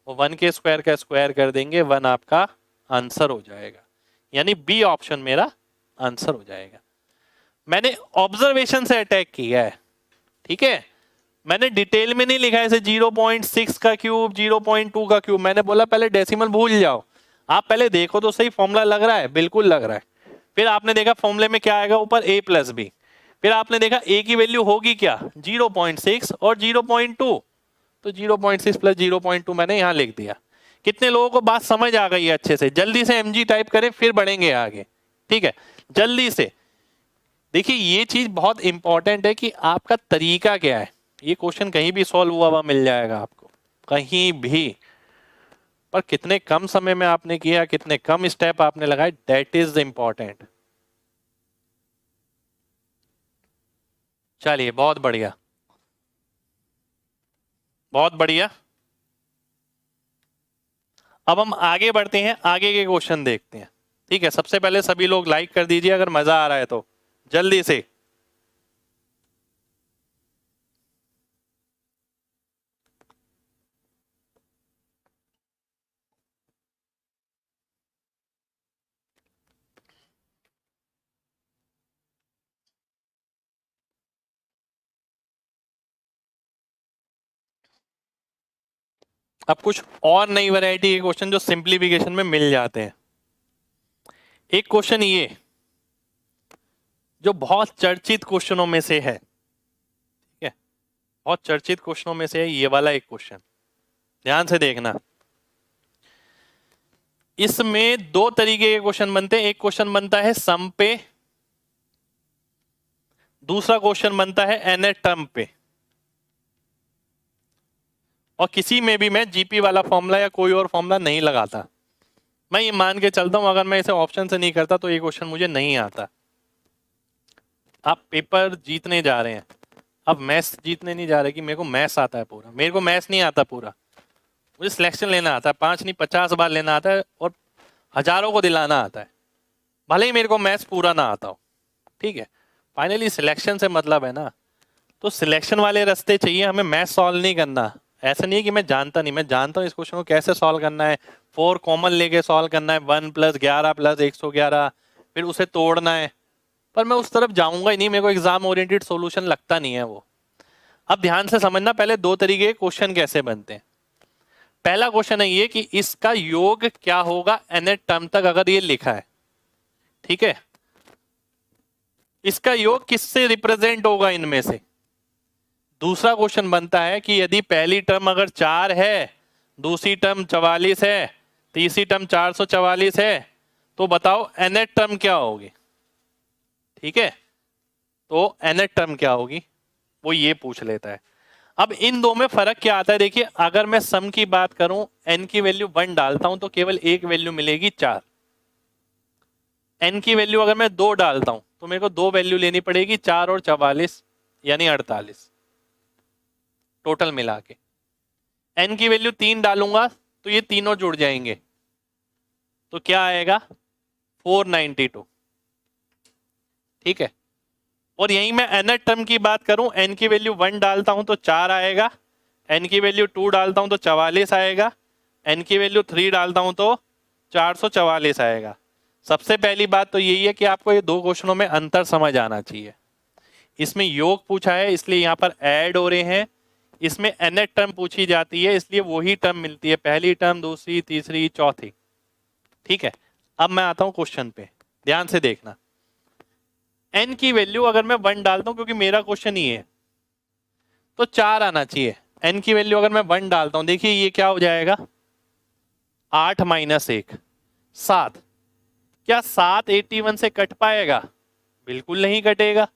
वो 1 के स्क्वायर का स्क्वायर कर देंगे, 1 आपका आंसर हो जाएगा, यानी बी ऑप्शन मेरा आंसर हो जाएगा। मैंने ऑब्जर्वेशन से अटैक किया है, ठीक है, मैंने डिटेल में नहीं लिखा है 0.6 का क्यूब 0.2 का क्यूब। मैंने बोला पहले डेसिमल भूल जाओ, आप पहले देखो तो सही फॉर्मूला लग रहा है, बिल्कुल लग रहा है। फिर आपने देखा फॉर्मूले में क्या आएगा ऊपर, a प्लस बी। फिर आपने देखा a की वैल्यू होगी क्या 0.6 और 0.2, तो 0.6 प्लस 0.2 मैंने यहां लिख दिया। कितने लोगों को बात समझ आ गई है अच्छे से? जल्दी से mg टाइप करें, फिर बढ़ेंगे आगे। ठीक है, जल्दी से देखिए, ये चीज बहुत इंपॉर्टेंट है कि आपका तरीका क्या है। ये क्वेश्चन कहीं भी सॉल्व हुआ हुआ मिल जाएगा आपको, कहीं भी, पर कितने कम समय में आपने किया, कितने कम स्टेप आपने लगाए, दैट इज इंपॉर्टेंट। चलिए, बहुत बढ़िया, बहुत बढ़िया। अब हम आगे बढ़ते हैं, आगे के क्वेश्चन देखते हैं। ठीक है, सबसे पहले सभी लोग लाइक कर दीजिए अगर मजा आ रहा है तो, जल्दी से। अब कुछ और नई वैरायटी के क्वेश्चन जो सिंप्लीफिकेशन में मिल जाते हैं। एक क्वेश्चन ये जो बहुत चर्चित क्वेश्चनों में से है, ठीक है, बहुत चर्चित क्वेश्चनों में से है ये वाला एक क्वेश्चन, ध्यान से देखना। इसमें दो तरीके के क्वेश्चन बनते हैं, एक क्वेश्चन बनता है सम पे, दूसरा क्वेश्चन बनता है nth टर्म पे। और किसी में भी मैं जीपी वाला फॉर्मूला या कोई और फॉर्मूला नहीं लगाता। मैं ये मान के चलता हूं अगर मैं इसे ऑप्शन से नहीं करता तो ये क्वेश्चन मुझे नहीं आता। आप पेपर जीतने जा रहे हैं, अब मैथ्स जीतने नहीं जा रहे कि मेरे को मैथ्स आता है पूरा। मेरे को मैथ्स नहीं आता पूरा, मुझे सिलेक्शन लेना आता है, 5 नहीं 50 बार लेना आता है और हजारों को दिलाना आता है, भले ही मेरे को मैथ्स पूरा ना आता हो। ठीक है, फाइनली सिलेक्शन से मतलब है ना, तो सिलेक्शन वाले रास्ते चाहिए हमें, मैथ्स सॉल्व नहीं करना। ऐसा नहीं है कि मैं जानता नहीं, मैं जानता हूँ इस क्वेश्चन को कैसे सॉल्व करना है। 4 कॉमन लेके सॉल्व करना है, 1 प्लस 11 प्लस 111, फिर उसे तोड़ना है, पर मैं उस तरफ जाऊंगा ही नहीं, मेरे को एग्जाम ओरिएंटेड सॉल्यूशन लगता नहीं है वो। अब ध्यान से समझना, पहले दो तरीके के क्वेश्चन कैसे बनते हैं। पहला क्वेश्चन है ये कि इसका योग क्या होगा nth टर्म तक, अगर ये लिखा है, ठीक है, इसका योग किससे रिप्रेजेंट होगा इनमें से। दूसरा क्वेश्चन बनता है कि यदि पहली टर्म अगर 4 है, दूसरी टर्म 44 है, तीसरी टर्म 444 है, तो बताओ nth टर्म क्या होगी। ठीक है, तो nth टर्म क्या होगी वो ये पूछ लेता है। अब इन दो में फर्क क्या आता है, देखिए, अगर मैं सम की बात करूं, n की वैल्यू 1 डालता हूं तो केवल एक वैल्यू मिलेगी 4। n की वैल्यू अगर मैं 2 डालता हूं तो मेरे को 2 वैल्यू लेनी पड़ेगी, 4 और 44 यानी 48 टोटल मिला के। n की वैल्यू 3 डालूंगा तो ये तीनों जुड़ जाएंगे, तो क्या आएगा 492। ठीक है, और यही मैं nth टर्म की बात करूं, n की वैल्यू 1 डालता हूं तो 4 आएगा, n की वैल्यू 2 डालता हूं तो 44 आएगा, n की वैल्यू 3 डालता हूं तो 444 आएगा। सबसे पहली बात तो यही है कि आपको ये दो क्वेश्चनों में अंतर समझ आना चाहिए। इसमें योग पूछा है इसलिए यहाँ पर ऐड हो रहे हैं, इसमें nth टर्म पूछी जाती है इसलिए वही टर्म मिलती है, पहली टर्म, दूसरी, तीसरी, चौथी। ठीक है, अब मैं आता हूं क्वेश्चन पे, ध्यान से देखना। n की वैल्यू अगर मैं 1 डालता हूं, क्योंकि मेरा क्वेश्चन ही है, तो 4 आना चाहिए। n की वैल्यू अगर मैं 1 डालता हूं, देखिए ये क्या हो जाएगा, 8 माइनस 1 7। क्या 7 81 से कट पाएगा? बिल्कुल नहीं कटेगा।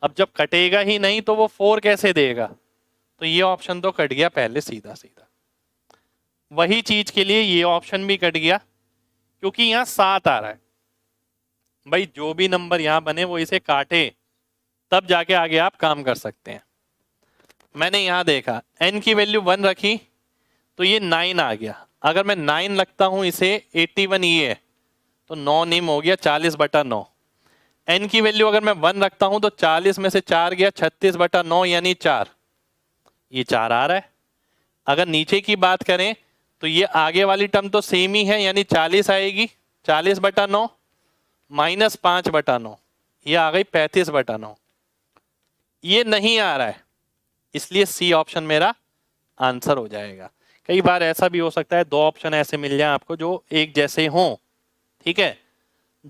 अब जब कटेगा ही नहीं तो वो 4 कैसे देगा? तो ये ऑप्शन तो कट गया पहले सीधा सीधा। वही चीज के लिए ये ऑप्शन भी कट गया, क्योंकि यहां 7 आ रहा है। भाई जो भी नंबर यहां बने वो इसे काटे, तब जाके आगे आप काम कर सकते हैं। मैंने यहां देखा n की वैल्यू 1 रखी तो ये 9 आ गया। अगर मैं 9 लगता हूं इसे 81 ये है, तो 9 निम हो गया 40/9। n की वैल्यू अगर मैं 1 रखता हूं तो 40 में से 4 गया 36/9 यानी 4। ये 4 आ रहा है। अगर नीचे की बात करें तो ये आगे वाली टर्म तो सेम ही है, यानी 40 आएगी। 40/9 माइनस 5/9, ये आ गई 35/9। ये नहीं आ रहा है, इसलिए सी ऑप्शन मेरा आंसर हो जाएगा। कई बार ऐसा भी हो सकता है 2 ऑप्शन ऐसे मिल जाए आपको जो एक जैसे हों, ठीक है।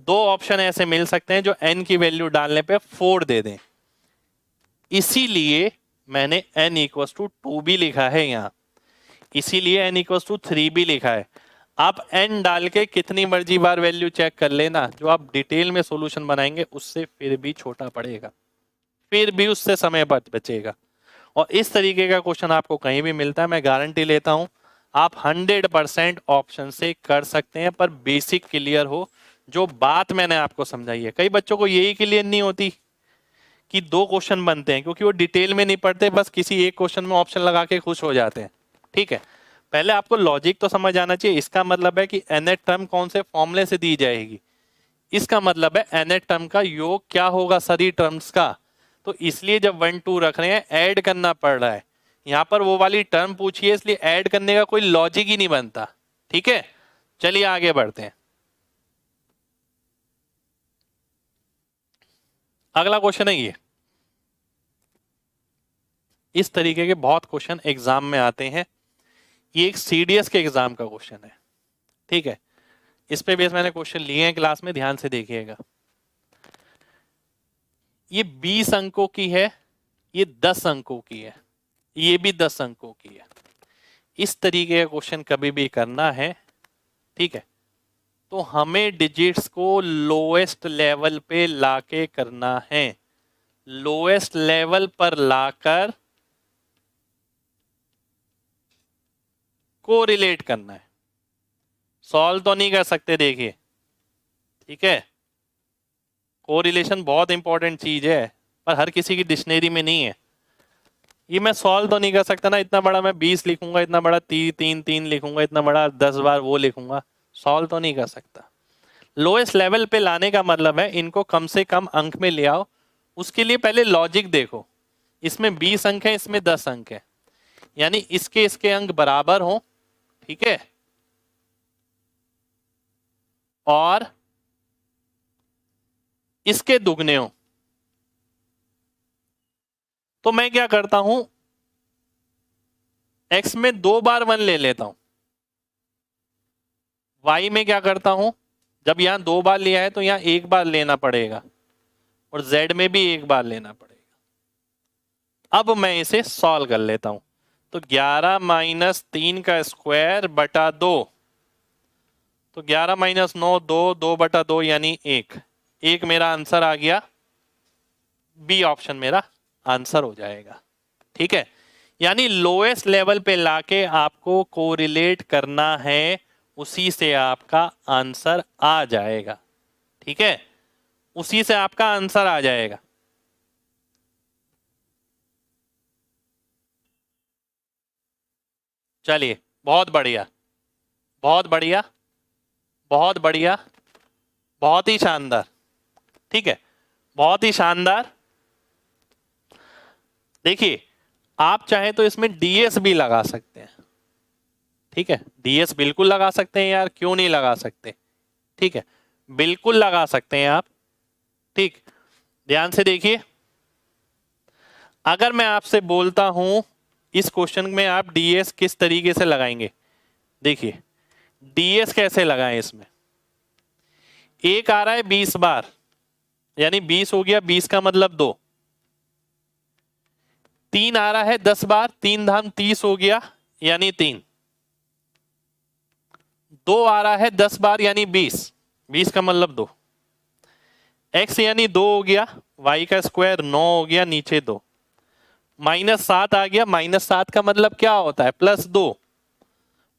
2 ऑप्शन ऐसे मिल सकते हैं जो n की वैल्यू डालने पे 4 दे दें, इसीलिए मैंने n इक्वल्स टू 2 भी लिखा है यहाँ, इसीलिए n इक्वल्स टू 3 भी लिखा है। आप n डाल के कितनी मर्जी बार वैल्यू चेक कर लेना, जो आप डिटेल में सॉल्यूशन बनाएंगे उससे फिर भी छोटा पड़ेगा, फिर भी उससे समय बचेगा। और इस तरीके का क्वेश्चन आपको कहीं भी मिलता है, मैं गारंटी लेता हूं आप 100% ऑप्शन से कर सकते हैं, पर बेसिक क्लियर हो। जो बात मैंने आपको समझाई है, कई बच्चों को यही क्लियर नहीं होती कि 2 क्वेश्चन बनते हैं, क्योंकि वो डिटेल में नहीं पढ़ते, बस किसी एक क्वेश्चन में ऑप्शन लगा के खुश हो जाते हैं। ठीक है, पहले आपको लॉजिक तो समझ आना चाहिए। इसका मतलब है कि nth टर्म कौन से फॉर्मूले से दी जाएगी, इसका मतलब है nth टर्म का योग क्या होगा सारी टर्म्स का। तो इसलिए जब 1 2 रख रहे हैं ऐड करना पड़ रहा है। यहां पर वो वाली टर्म पूछी है, इसलिए ऐड करने का कोई लॉजिक ही नहीं बनता। ठीक है, चलिए आगे बढ़ते हैं। अगला क्वेश्चन है ये। इस तरीके के बहुत क्वेश्चन एग्जाम में आते हैं। ये एक सीडीएस के एग्जाम का क्वेश्चन है, ठीक है। इस पे बेस मैंने क्वेश्चन लिए हैं क्लास में, ध्यान से देखिएगा। ये 20 अंकों की है, ये 10 अंकों की है, ये भी 10 अंकों की है। इस तरीके का क्वेश्चन कभी भी करना है, ठीक है, तो हमें डिजिट्स को लोएस्ट लेवल पे लाके करना है। लोएस्ट लेवल पर लाकर को रिलेट करना है, सॉल्व तो नहीं कर सकते। देखिए, ठीक है, कोरिलेशन बहुत इंपॉर्टेंट चीज है, पर हर किसी की डिक्शनरी में नहीं है। ये मैं सॉल्व तो नहीं कर सकता ना, इतना बड़ा मैं 20 लिखूंगा, इतना बड़ा 3 लिखूंगा, इतना बड़ा 10 बार वो लिखूंगा, सॉल्व तो नहीं कर सकता। लोएस्ट लेवल पे लाने का मतलब है इनको कम से कम अंक में ले आओ। उसके लिए पहले लॉजिक देखो, इसमें 20 अंक है, इसमें 10 अंक है, यानी इसके अंक बराबर हो, ठीक है, और इसके दुगने हो। तो मैं क्या करता हूं, x में 2 बार 1 ले लेता हूं, y में क्या करता हूं, जब यहां 2 बार लिया है तो यहां 1 बार लेना पड़ेगा, और z में भी 1 बार लेना पड़ेगा। अब मैं इसे सॉल्व कर लेता हूं, तो 11 माइनस 3 का स्क्वायर बटा 2, तो 11 माइनस 9 2, 2/2 यानी 1 मेरा आंसर आ गया। बी ऑप्शन मेरा आंसर हो जाएगा, ठीक है। यानी लोएस्ट लेवल पे लाके आपको कोरिलेट करना है, उसी से आपका आंसर आ जाएगा, ठीक है, उसी से आपका आंसर आ जाएगा। चलिए, बहुत बढ़िया, बहुत बढ़िया, बहुत बढ़िया, बहुत ही शानदार, ठीक है, बहुत ही शानदार। देखिए, आप चाहे तो इसमें डीएस भी लगा सकते हैं, ठीक है, डीएस बिल्कुल लगा सकते हैं यार, क्यों नहीं लगा सकते, ठीक है, बिल्कुल लगा सकते हैं आप, ठीक। ध्यान से देखिए, अगर मैं आपसे बोलता हूं इस क्वेश्चन में आप डीएस किस तरीके से लगाएंगे, देखिए डीएस कैसे लगाएं इसमें। एक आ रहा है 20 बार, यानी 20 हो गया, 20 का मतलब 2। 3 आ रहा है 10 बार, 3 धाम 30 हो गया, यानी 3। 2 आ रहा है 10 बार, यानी 20, 20 का मतलब 2। x यानी 2 हो गया, y का स्क्वायर 9 हो गया, नीचे 2। -7 आ गया, -7 का मतलब क्या होता है, +2,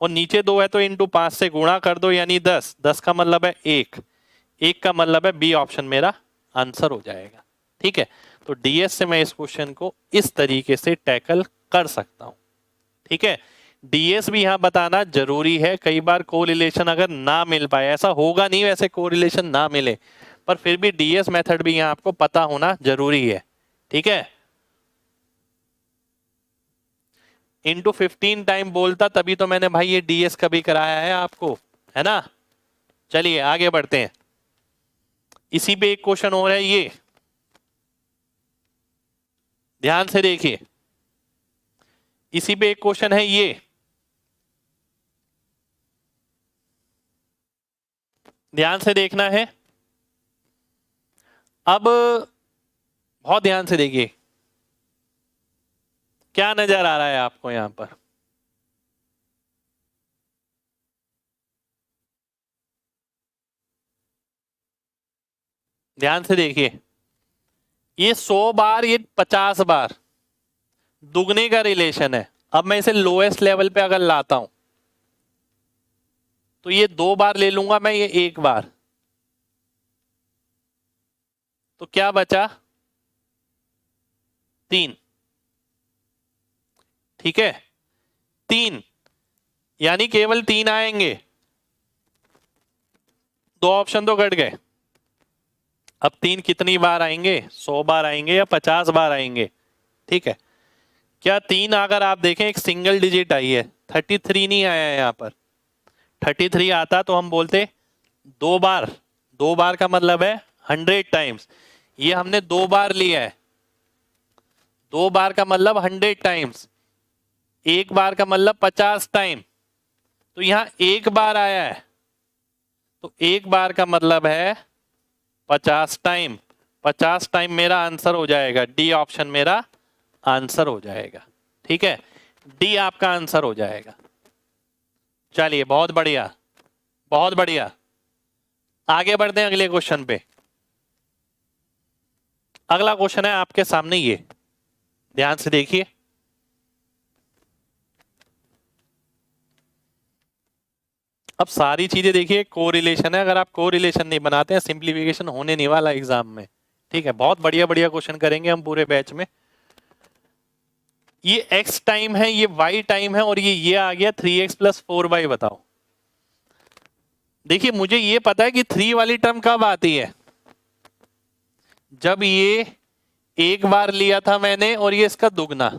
और नीचे 2 है तो इंटू 5 से गुणा कर दो, यानी 10। 10 का मतलब है 1, 1 का मतलब है बी ऑप्शन मेरा आंसर हो जाएगा। ठीक है, तो डीएस से मैं इस क्वेश्चन को इस तरीके से टैकल कर सकता हूं। ठीक है, डीएस भी यहां बताना जरूरी है। कई बार कोरिलेशन अगर ना मिल पाए, ऐसा होगा नहीं वैसे कोरिलेशन ना मिले, पर फिर भी डीएस मेथड भी यहां आपको पता होना जरूरी है। ठीक है, इंटू 15 टाइम बोलता तभी तो मैंने भाई ये डीएस कभी कराया है आपको, है ना। चलिए आगे बढ़ते हैं। इसी पे एक क्वेश्चन हो रहा है, ये ध्यान से देखिए। इसी पे एक क्वेश्चन है, ये ध्यान से देखना है। अब बहुत ध्यान से देखिए, क्या नजर आ रहा है आपको यहां पर। ध्यान से देखिए, ये 100 बार, ये 50 बार, दुगने का रिलेशन है। अब मैं इसे लोएस्ट लेवल पे अगर लाता हूं तो ये 2 बार ले लूंगा मैं, ये 1 बार, तो क्या बचा, 3। ठीक है, 3, यानी केवल 3 आएंगे। 2 ऑप्शन तो कट गए। अब 3 कितनी बार आएंगे, 100 बार आएंगे या 50 बार आएंगे। ठीक है, क्या 3 अगर आप देखें एक सिंगल डिजिट आई है, 33 नहीं आया है यहां पर। 33 आता तो हम बोलते 2 बार, 2 बार का मतलब है 100 टाइम्स। ये हमने 2 बार लिया है, 2 बार का मतलब 100 टाइम्स, 1 बार का मतलब 50 टाइम। तो यहां 1 बार आया है, तो 1 बार का मतलब है 50 टाइम। 50 टाइम मेरा आंसर हो जाएगा, डी ऑप्शन मेरा आंसर हो जाएगा। ठीक है, डी आपका आंसर हो जाएगा। चलिए बहुत बढ़िया, बहुत बढ़िया। आगे बढ़ते हैं अगले क्वेश्चन पे। अगला क्वेश्चन है आपके सामने, ये ध्यान से देखिए। अब सारी चीजें देखिए कोरिलेशन है, अगर आप कोरिलेशन नहीं बनाते हैं सिंप्लीफिकेशन होने नहीं वाला एग्जाम में। ठीक है, बहुत बढ़िया बढ़िया क्वेश्चन करेंगे हम पूरे बैच में। ये x टाइम है, ये y टाइम है, और ये आ गया 3x + 4y। बताओ, देखिए मुझे ये पता है कि 3 वाली टर्म कब आती है, जब ये 1 बार लिया था मैंने और ये इसका दुगना,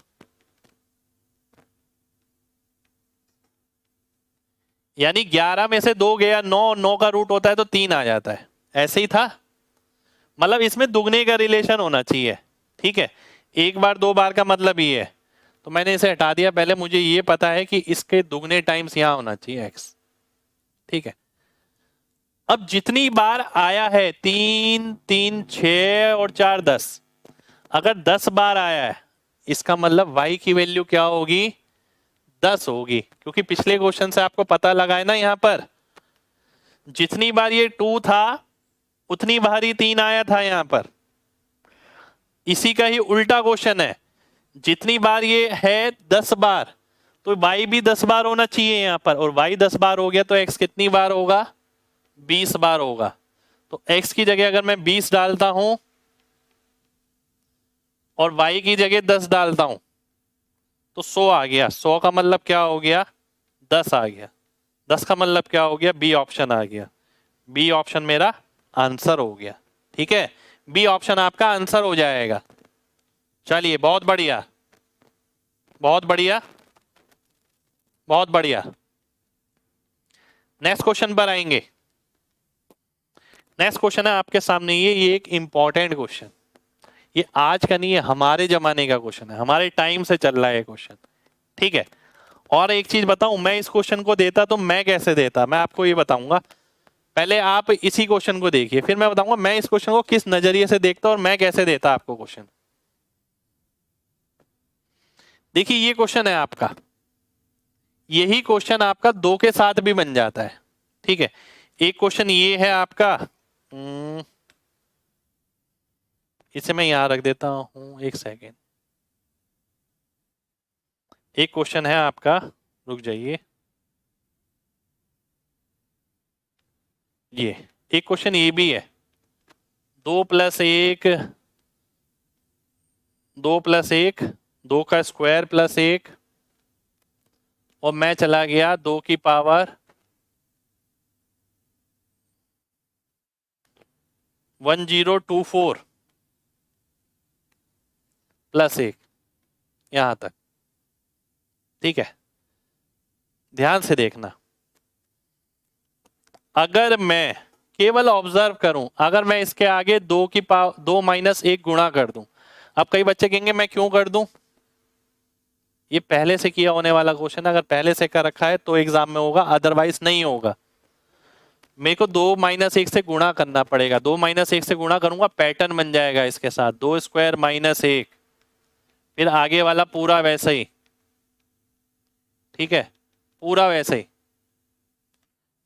यानी 11 में से 2 गया 9, 9 का रूट होता है तो 3 आ जाता है। ऐसे ही था, मतलब इसमें दुगने का रिलेशन होना चाहिए। ठीक है, 1 बार 2 बार का मतलब ये है, तो मैंने इसे हटा दिया। पहले मुझे ये पता है कि इसके दुगने टाइम्स यहां होना चाहिए x। ठीक है, अब जितनी बार आया है 3, 3, 6 और 4, 10, अगर 10 बार आया है इसका मतलब y की वैल्यू क्या होगी, 10 होगी। क्योंकि पिछले क्वेश्चन से आपको पता लगा है ना, यहां पर जितनी बार ये 2 था उतनी बार ही 3 आया था यहां पर। इसी का ही उल्टा क्वेश्चन है, जितनी बार ये है 10 बार, तो y भी 10 बार होना चाहिए यहां पर, और y 10 बार हो गया तो x कितनी बार होगा, 20 बार होगा। तो x की जगह अगर मैं 20 डालता हूं और y की जगह 10 डालता हूं तो 100 आ गया। 100 का मतलब क्या हो गया, 10 आ गया। 10 का मतलब क्या हो गया, बी ऑप्शन आ गया। बी ऑप्शन मेरा आंसर हो गया। ठीक है, बी ऑप्शन आपका आंसर हो जाएगा। चलिए बहुत बढ़िया, बहुत बढ़िया, बहुत बढ़िया। नेक्स्ट क्वेश्चन पर आएंगे। नेक्स्ट क्वेश्चन है आपके सामने, ये एक इंपॉर्टेंट क्वेश्चन, ये आज का नहीं है, हमारे जमाने का क्वेश्चन है, हमारे टाइम से चल रहा है क्वेश्चन। ठीक है, और एक चीज बताऊं, मैं इस क्वेश्चन को देता तो मैं कैसे देता, मैं आपको ये बताऊंगा। पहले आप इसी क्वेश्चन को देखिए, फिर मैं बताऊंगा मैं इस क्वेश्चन को किस नजरिए से देखता हूं और मैं कैसे देता आपको क्वेश्चन। देखिए ये क्वेश्चन है आपका, यही क्वेश्चन आपका 2 के साथ भी बन जाता है। ठीक है, एक क्वेश्चन ये है आपका, इसे मैं यहां रख देता हूं, एक सेकेंड। एक क्वेश्चन है आपका, रुक जाइए, ये एक क्वेश्चन ये भी है, 2+1, 2+1, 2 का स्क्वायर प्लस 1, और मैं चला गया 2 की पावर 1024 प्लस 1, यहां तक। ठीक है, ध्यान से देखना, अगर मैं केवल ऑब्जर्व करूं, अगर मैं इसके आगे 2 की पावर 2 - 1 गुणा कर दूं, अब कई बच्चे कहेंगे मैं क्यों कर दूं, ये पहले से किया होने वाला क्वेश्चन, अगर पहले से कर रखा है तो एग्जाम में होगा, अदरवाइज नहीं होगा। मेरे को 2 - 1 से गुणा करना पड़ेगा, 2 - 1 से गुणा करूंगा, पैटर्न बन जाएगा इसके साथ, 2 स्क्वायर - 1, फिर आगे वाला पूरा वैसे ही। ठीक है, पूरा वैसे ही।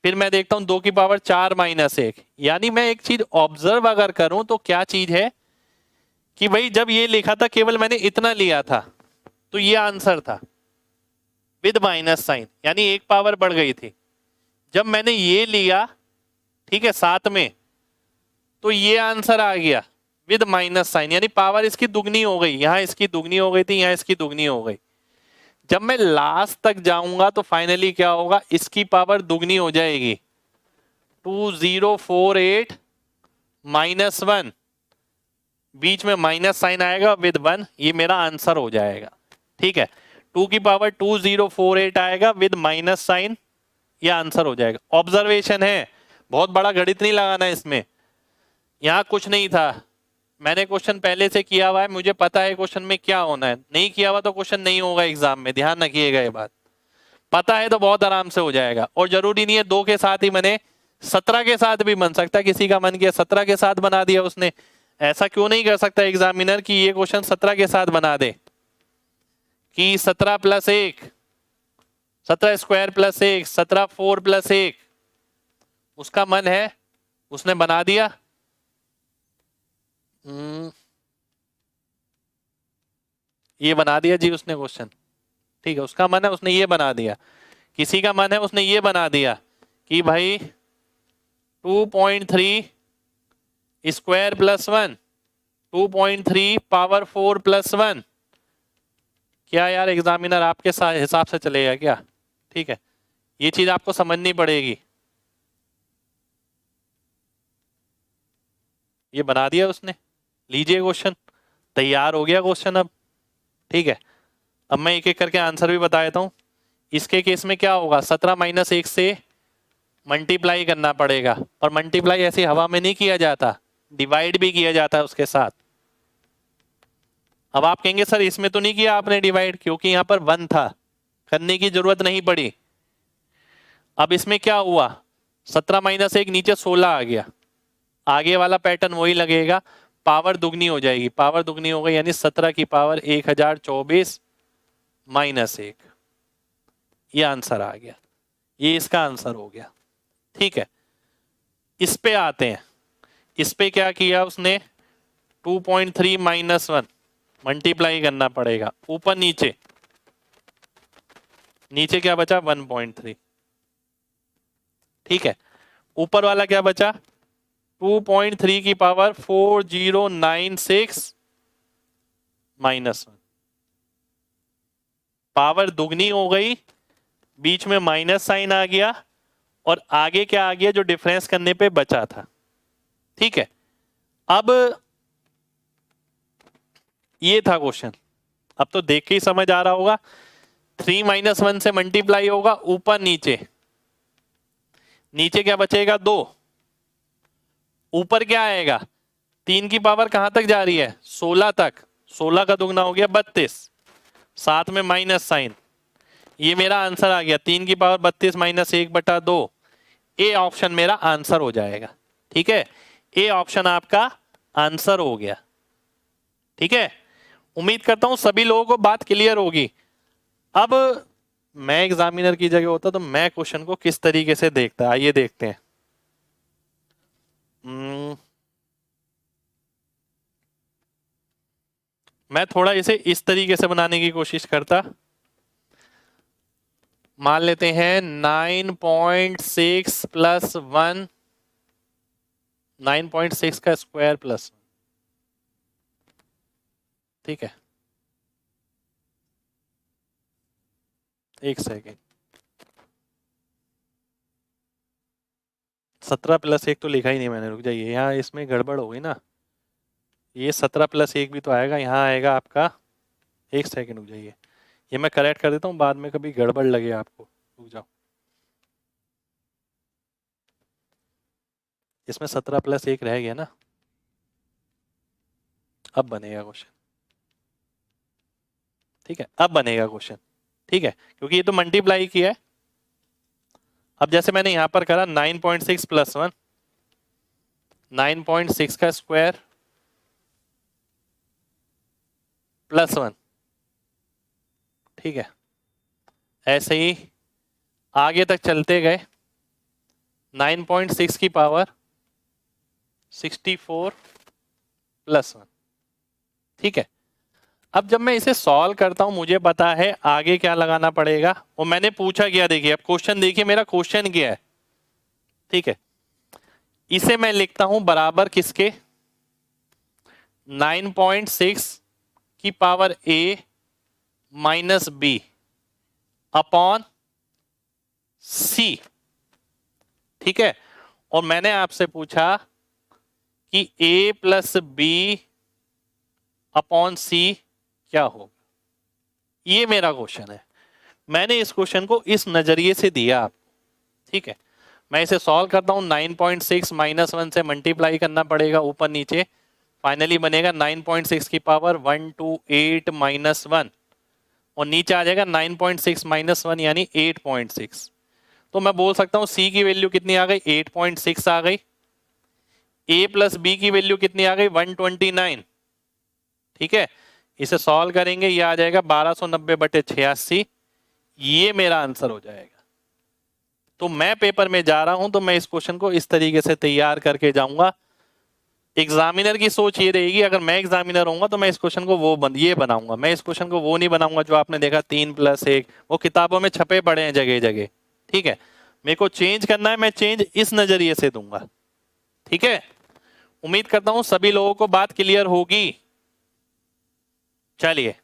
फिर मैं देखता हूं 2 की पावर 4 - 1, यानी मैं एक चीज ऑब्जर्व अगर करूं तो क्या चीज है कि भाई जब ये लिखा था केवल मैंने इतना लिया था तो ये आंसर था विद माइनस साइन, यानी एक पावर बढ़ गई थी। जब मैंने ये लिया, ठीक है, साथ में, तो ये आंसर आ गया विद माइनस साइन, यानी पावर इसकी दुगनी हो गई, यहां इसकी दुगनी हो गई थी, यहां इसकी दुगनी हो गई। जब मैं लास्ट तक जाऊंगा तो फाइनली क्या होगा, इसकी पावर दुगनी हो जाएगी, 2048 -1, बीच में माइनस साइन आएगा विद 1, ये मेरा आंसर हो जाएगा। ठीक है, 2 की पावर 2048 आएगा विद माइनस साइन, ये आंसर हो जाएगा। ऑब्जर्वेशन है, बहुत बड़ा गणित नहीं लगाना इसमें, यहां कुछ नहीं था, मैंने क्वेश्चन पहले से किया हुआ है, मुझे पता है क्वेश्चन में क्या होना है, नहीं किया हुआ तो क्वेश्चन नहीं होगा एग्जाम में, ध्यान रखिएगा ये बात। पता है तो बहुत आराम से हो जाएगा, और जरूरी नहीं है 2 के साथ ही बने, 17 के साथ भी बन सकता है। किसी का मन किया 17 के साथ बना दिया उसने, ऐसा क्यों नहीं कर सकता एग्जामिनर कि ये क्वेश्चन 17 के साथ बना दे, कि 17 + 1, 17 स्क्वायर प्लस 1, 17 4 + 1, उसका मन है उसने बना दिया। ये बना दिया जी उसने क्वेश्चन, ठीक है, उसका मन है उसने ये बना दिया। किसी का मन है उसने ये बना दिया कि भाई 2.3 स्क्वायर प्लस 1, 2.3 पावर 4 + 1। क्या यार एग्जामिनर आपके हिसाब से चलेगा क्या? ठीक है, ये चीज आपको समझनी पड़ेगी। ये बना दिया उसने, लीजिए क्वेश्चन तैयार हो गया क्वेश्चन अब। ठीक है, अब मैं एक एक करके आंसर भी बता देता हूं। इसके केस में क्या होगा, 17 - 1 से मल्टीप्लाई करना पड़ेगा, और मल्टीप्लाई ऐसे हवा में नहीं किया जाता, डिवाइड भी किया जाता है उसके साथ। अब आप कहेंगे सर इसमें तो नहीं किया आपने डिवाइड, क्योंकि यहां पर 1 था, करने की जरूरत नहीं पड़ी। अब इसमें क्या हुआ, 17 - 1 नीचे 16 आ गया, आगे वाला पैटर्न वही लगेगा, पावर दुगनी हो जाएगी, पावर दुगनी हो गई यानी 17 की पावर 1024 - 1, ये आंसर आ गया, ये इसका आंसर हो गया। ठीक है, इस पे आते हैं, इस पे क्या किया उसने, 2.3 - 1 मल्टीप्लाई करना पड़ेगा, ऊपर नीचे, नीचे क्या बचा 1.3। ठीक है, ऊपर वाला क्या बचा 2.3 की पावर 4096 - 1, पावर दुगनी हो गई, बीच में माइनस साइन आ गया, और आगे क्या आ गया जो डिफरेंस करने पे बचा था। ठीक है, अब ये था क्वेश्चन, अब तो देख के ही समझ आ रहा होगा। 3 - 1 से मल्टीप्लाई होगा ऊपर नीचे, नीचे क्या बचेगा 2, ऊपर क्या आएगा 3 की पावर कहां तक जा रही है 16 तक, 16 का दुगना हो गया 32, साथ में माइनस साइन, ये मेरा आंसर आ गया 3 की पावर 32 - 1/2। ए ऑप्शन मेरा आंसर हो जाएगा। ठीक है, ए ऑप्शन आपका आंसर हो गया। ठीक है, उम्मीद करता हूं सभी लोगों को बात क्लियर होगी। अब मैं एग्जामिनर की जगह होता तो मैं क्वेश्चन को किस तरीके से देखता, आइए देखते हैं। मैं थोड़ा इसे इस तरीके से बनाने की कोशिश करता। मान लेते हैं 9.6 प्लस 1, 9.6 का स्क्वायर प्लस, ठीक है, एक सेकेंड, 17 प्लस 1 तो लिखा ही नहीं मैंने, रुक जाइए, यहाँ इसमें गड़बड़ हो गई ना, ये 17 प्लस 1 भी तो आएगा, यहाँ आएगा आपका, एक सेकेंड रुक जाइए, ये मैं करेक्ट कर देता हूँ, बाद में कभी गड़बड़ लगे आपको, रुक जाओ। इसमें 17 प्लस 1 रह गया ना, अब बनेगा क्वेश्चन। ठीक है, अब बनेगा क्वेश्चन। ठीक है, क्योंकि ये तो मल्टीप्लाई किया है। अब जैसे मैंने यहां पर करा 9.6 प्लस 1, 9.6 का स्क्वायर प्लस 1, ठीक है, ऐसे ही आगे तक चलते गए, 9.6 की पावर 64 प्लस 1, ठीक है। अब जब मैं इसे सॉल्व करता हूं, मुझे पता है आगे क्या लगाना पड़ेगा, और मैंने पूछा क्या, देखिए अब क्वेश्चन देखिए, मेरा क्वेश्चन क्या है, ठीक है, इसे मैं लिखता हूं बराबर किसके, 9.6 की power a minus b upon c, ठीक है, और मैंने आपसे पूछा कि a plus b upon c क्या होगा, ये मेरा क्वेश्चन है। मैंने इस क्वेश्चन को इस नजरिए से दिया आपको। ठीक है, मैं इसे सॉल्व करता हूं, 9.6 माइनस 1 से मल्टीप्लाई करना पड़ेगा ऊपर नीचे, फाइनली बनेगा 9.6 की पावर 128 माइनस 1, और नीचे आ जाएगा 9.6 माइनस 1 यानी 8.6। तो मैं बोल सकता हूं c की वैल्यू कितनी आ गई, 8.6 आ गई, a प्लस b की वैल्यू कितनी आ गई, 129। ठीक है, इसे सॉल्व करेंगे, ये आ जाएगा 1290/86, ये मेरा आंसर हो जाएगा। तो मैं पेपर में जा रहा हूं तो मैं इस क्वेश्चन को इस तरीके से तैयार करके जाऊंगा। एग्जामिनर की सोच ये रहेगी, अगर मैं एग्जामिनर होऊंगा तो मैं इस क्वेश्चन को ये बनाऊंगा, मैं इस क्वेश्चन को वो नहीं बनाऊंगा जो आपने देखा 3 प्लस 1, वो किताबों में छपे पड़े हैं जगह जगह। ठीक है, मेरे को चेंज करना है, मैं चेंज इस नजरिए से दूंगा। ठीक है, उम्मीद करता हूं सभी लोगों को बात क्लियर होगी। चलिए,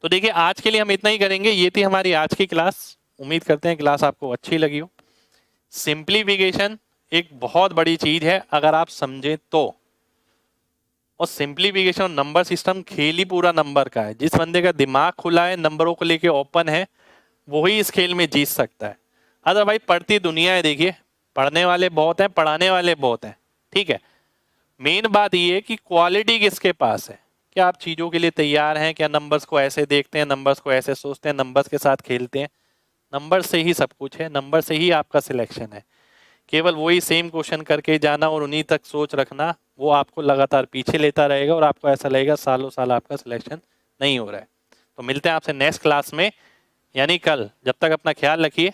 तो देखिए आज के लिए हम इतना ही करेंगे, ये थी हमारी आज की क्लास। उम्मीद करते हैं क्लास आपको अच्छी लगी हो। सिंप्लीफिकेशन एक बहुत बड़ी चीज है अगर आप समझें तो, और सिंप्लीफिकेशन और नंबर सिस्टम खेल ही पूरा नंबर का है। जिस बंदे का दिमाग खुला है, नंबरों को लेके ओपन है, वही इस खेल में जीत सकता है। अदरवाइज पढ़ती दुनिया है, देखिए पढ़ने वाले बहुत हैं, पढ़ाने वाले बहुत हैं। ठीक है, मेन बात ये है कि क्वालिटी किसके पास है, क्या आप चीज़ों के लिए तैयार हैं, क्या नंबर्स को ऐसे देखते हैं, नंबर्स को ऐसे सोचते हैं, नंबर्स के साथ खेलते हैं। नंबर से ही सब कुछ है, नंबर से ही आपका सिलेक्शन है। केवल वही सेम क्वेश्चन करके जाना और उन्हीं तक सोच रखना, वो आपको लगातार पीछे लेता रहेगा और आपको ऐसा लगेगा सालों साल आपका सिलेक्शन नहीं हो रहा है। तो मिलते हैं आपसे नेक्स्ट क्लास में, यानी कल। जब तक अपना ख्याल रखिए,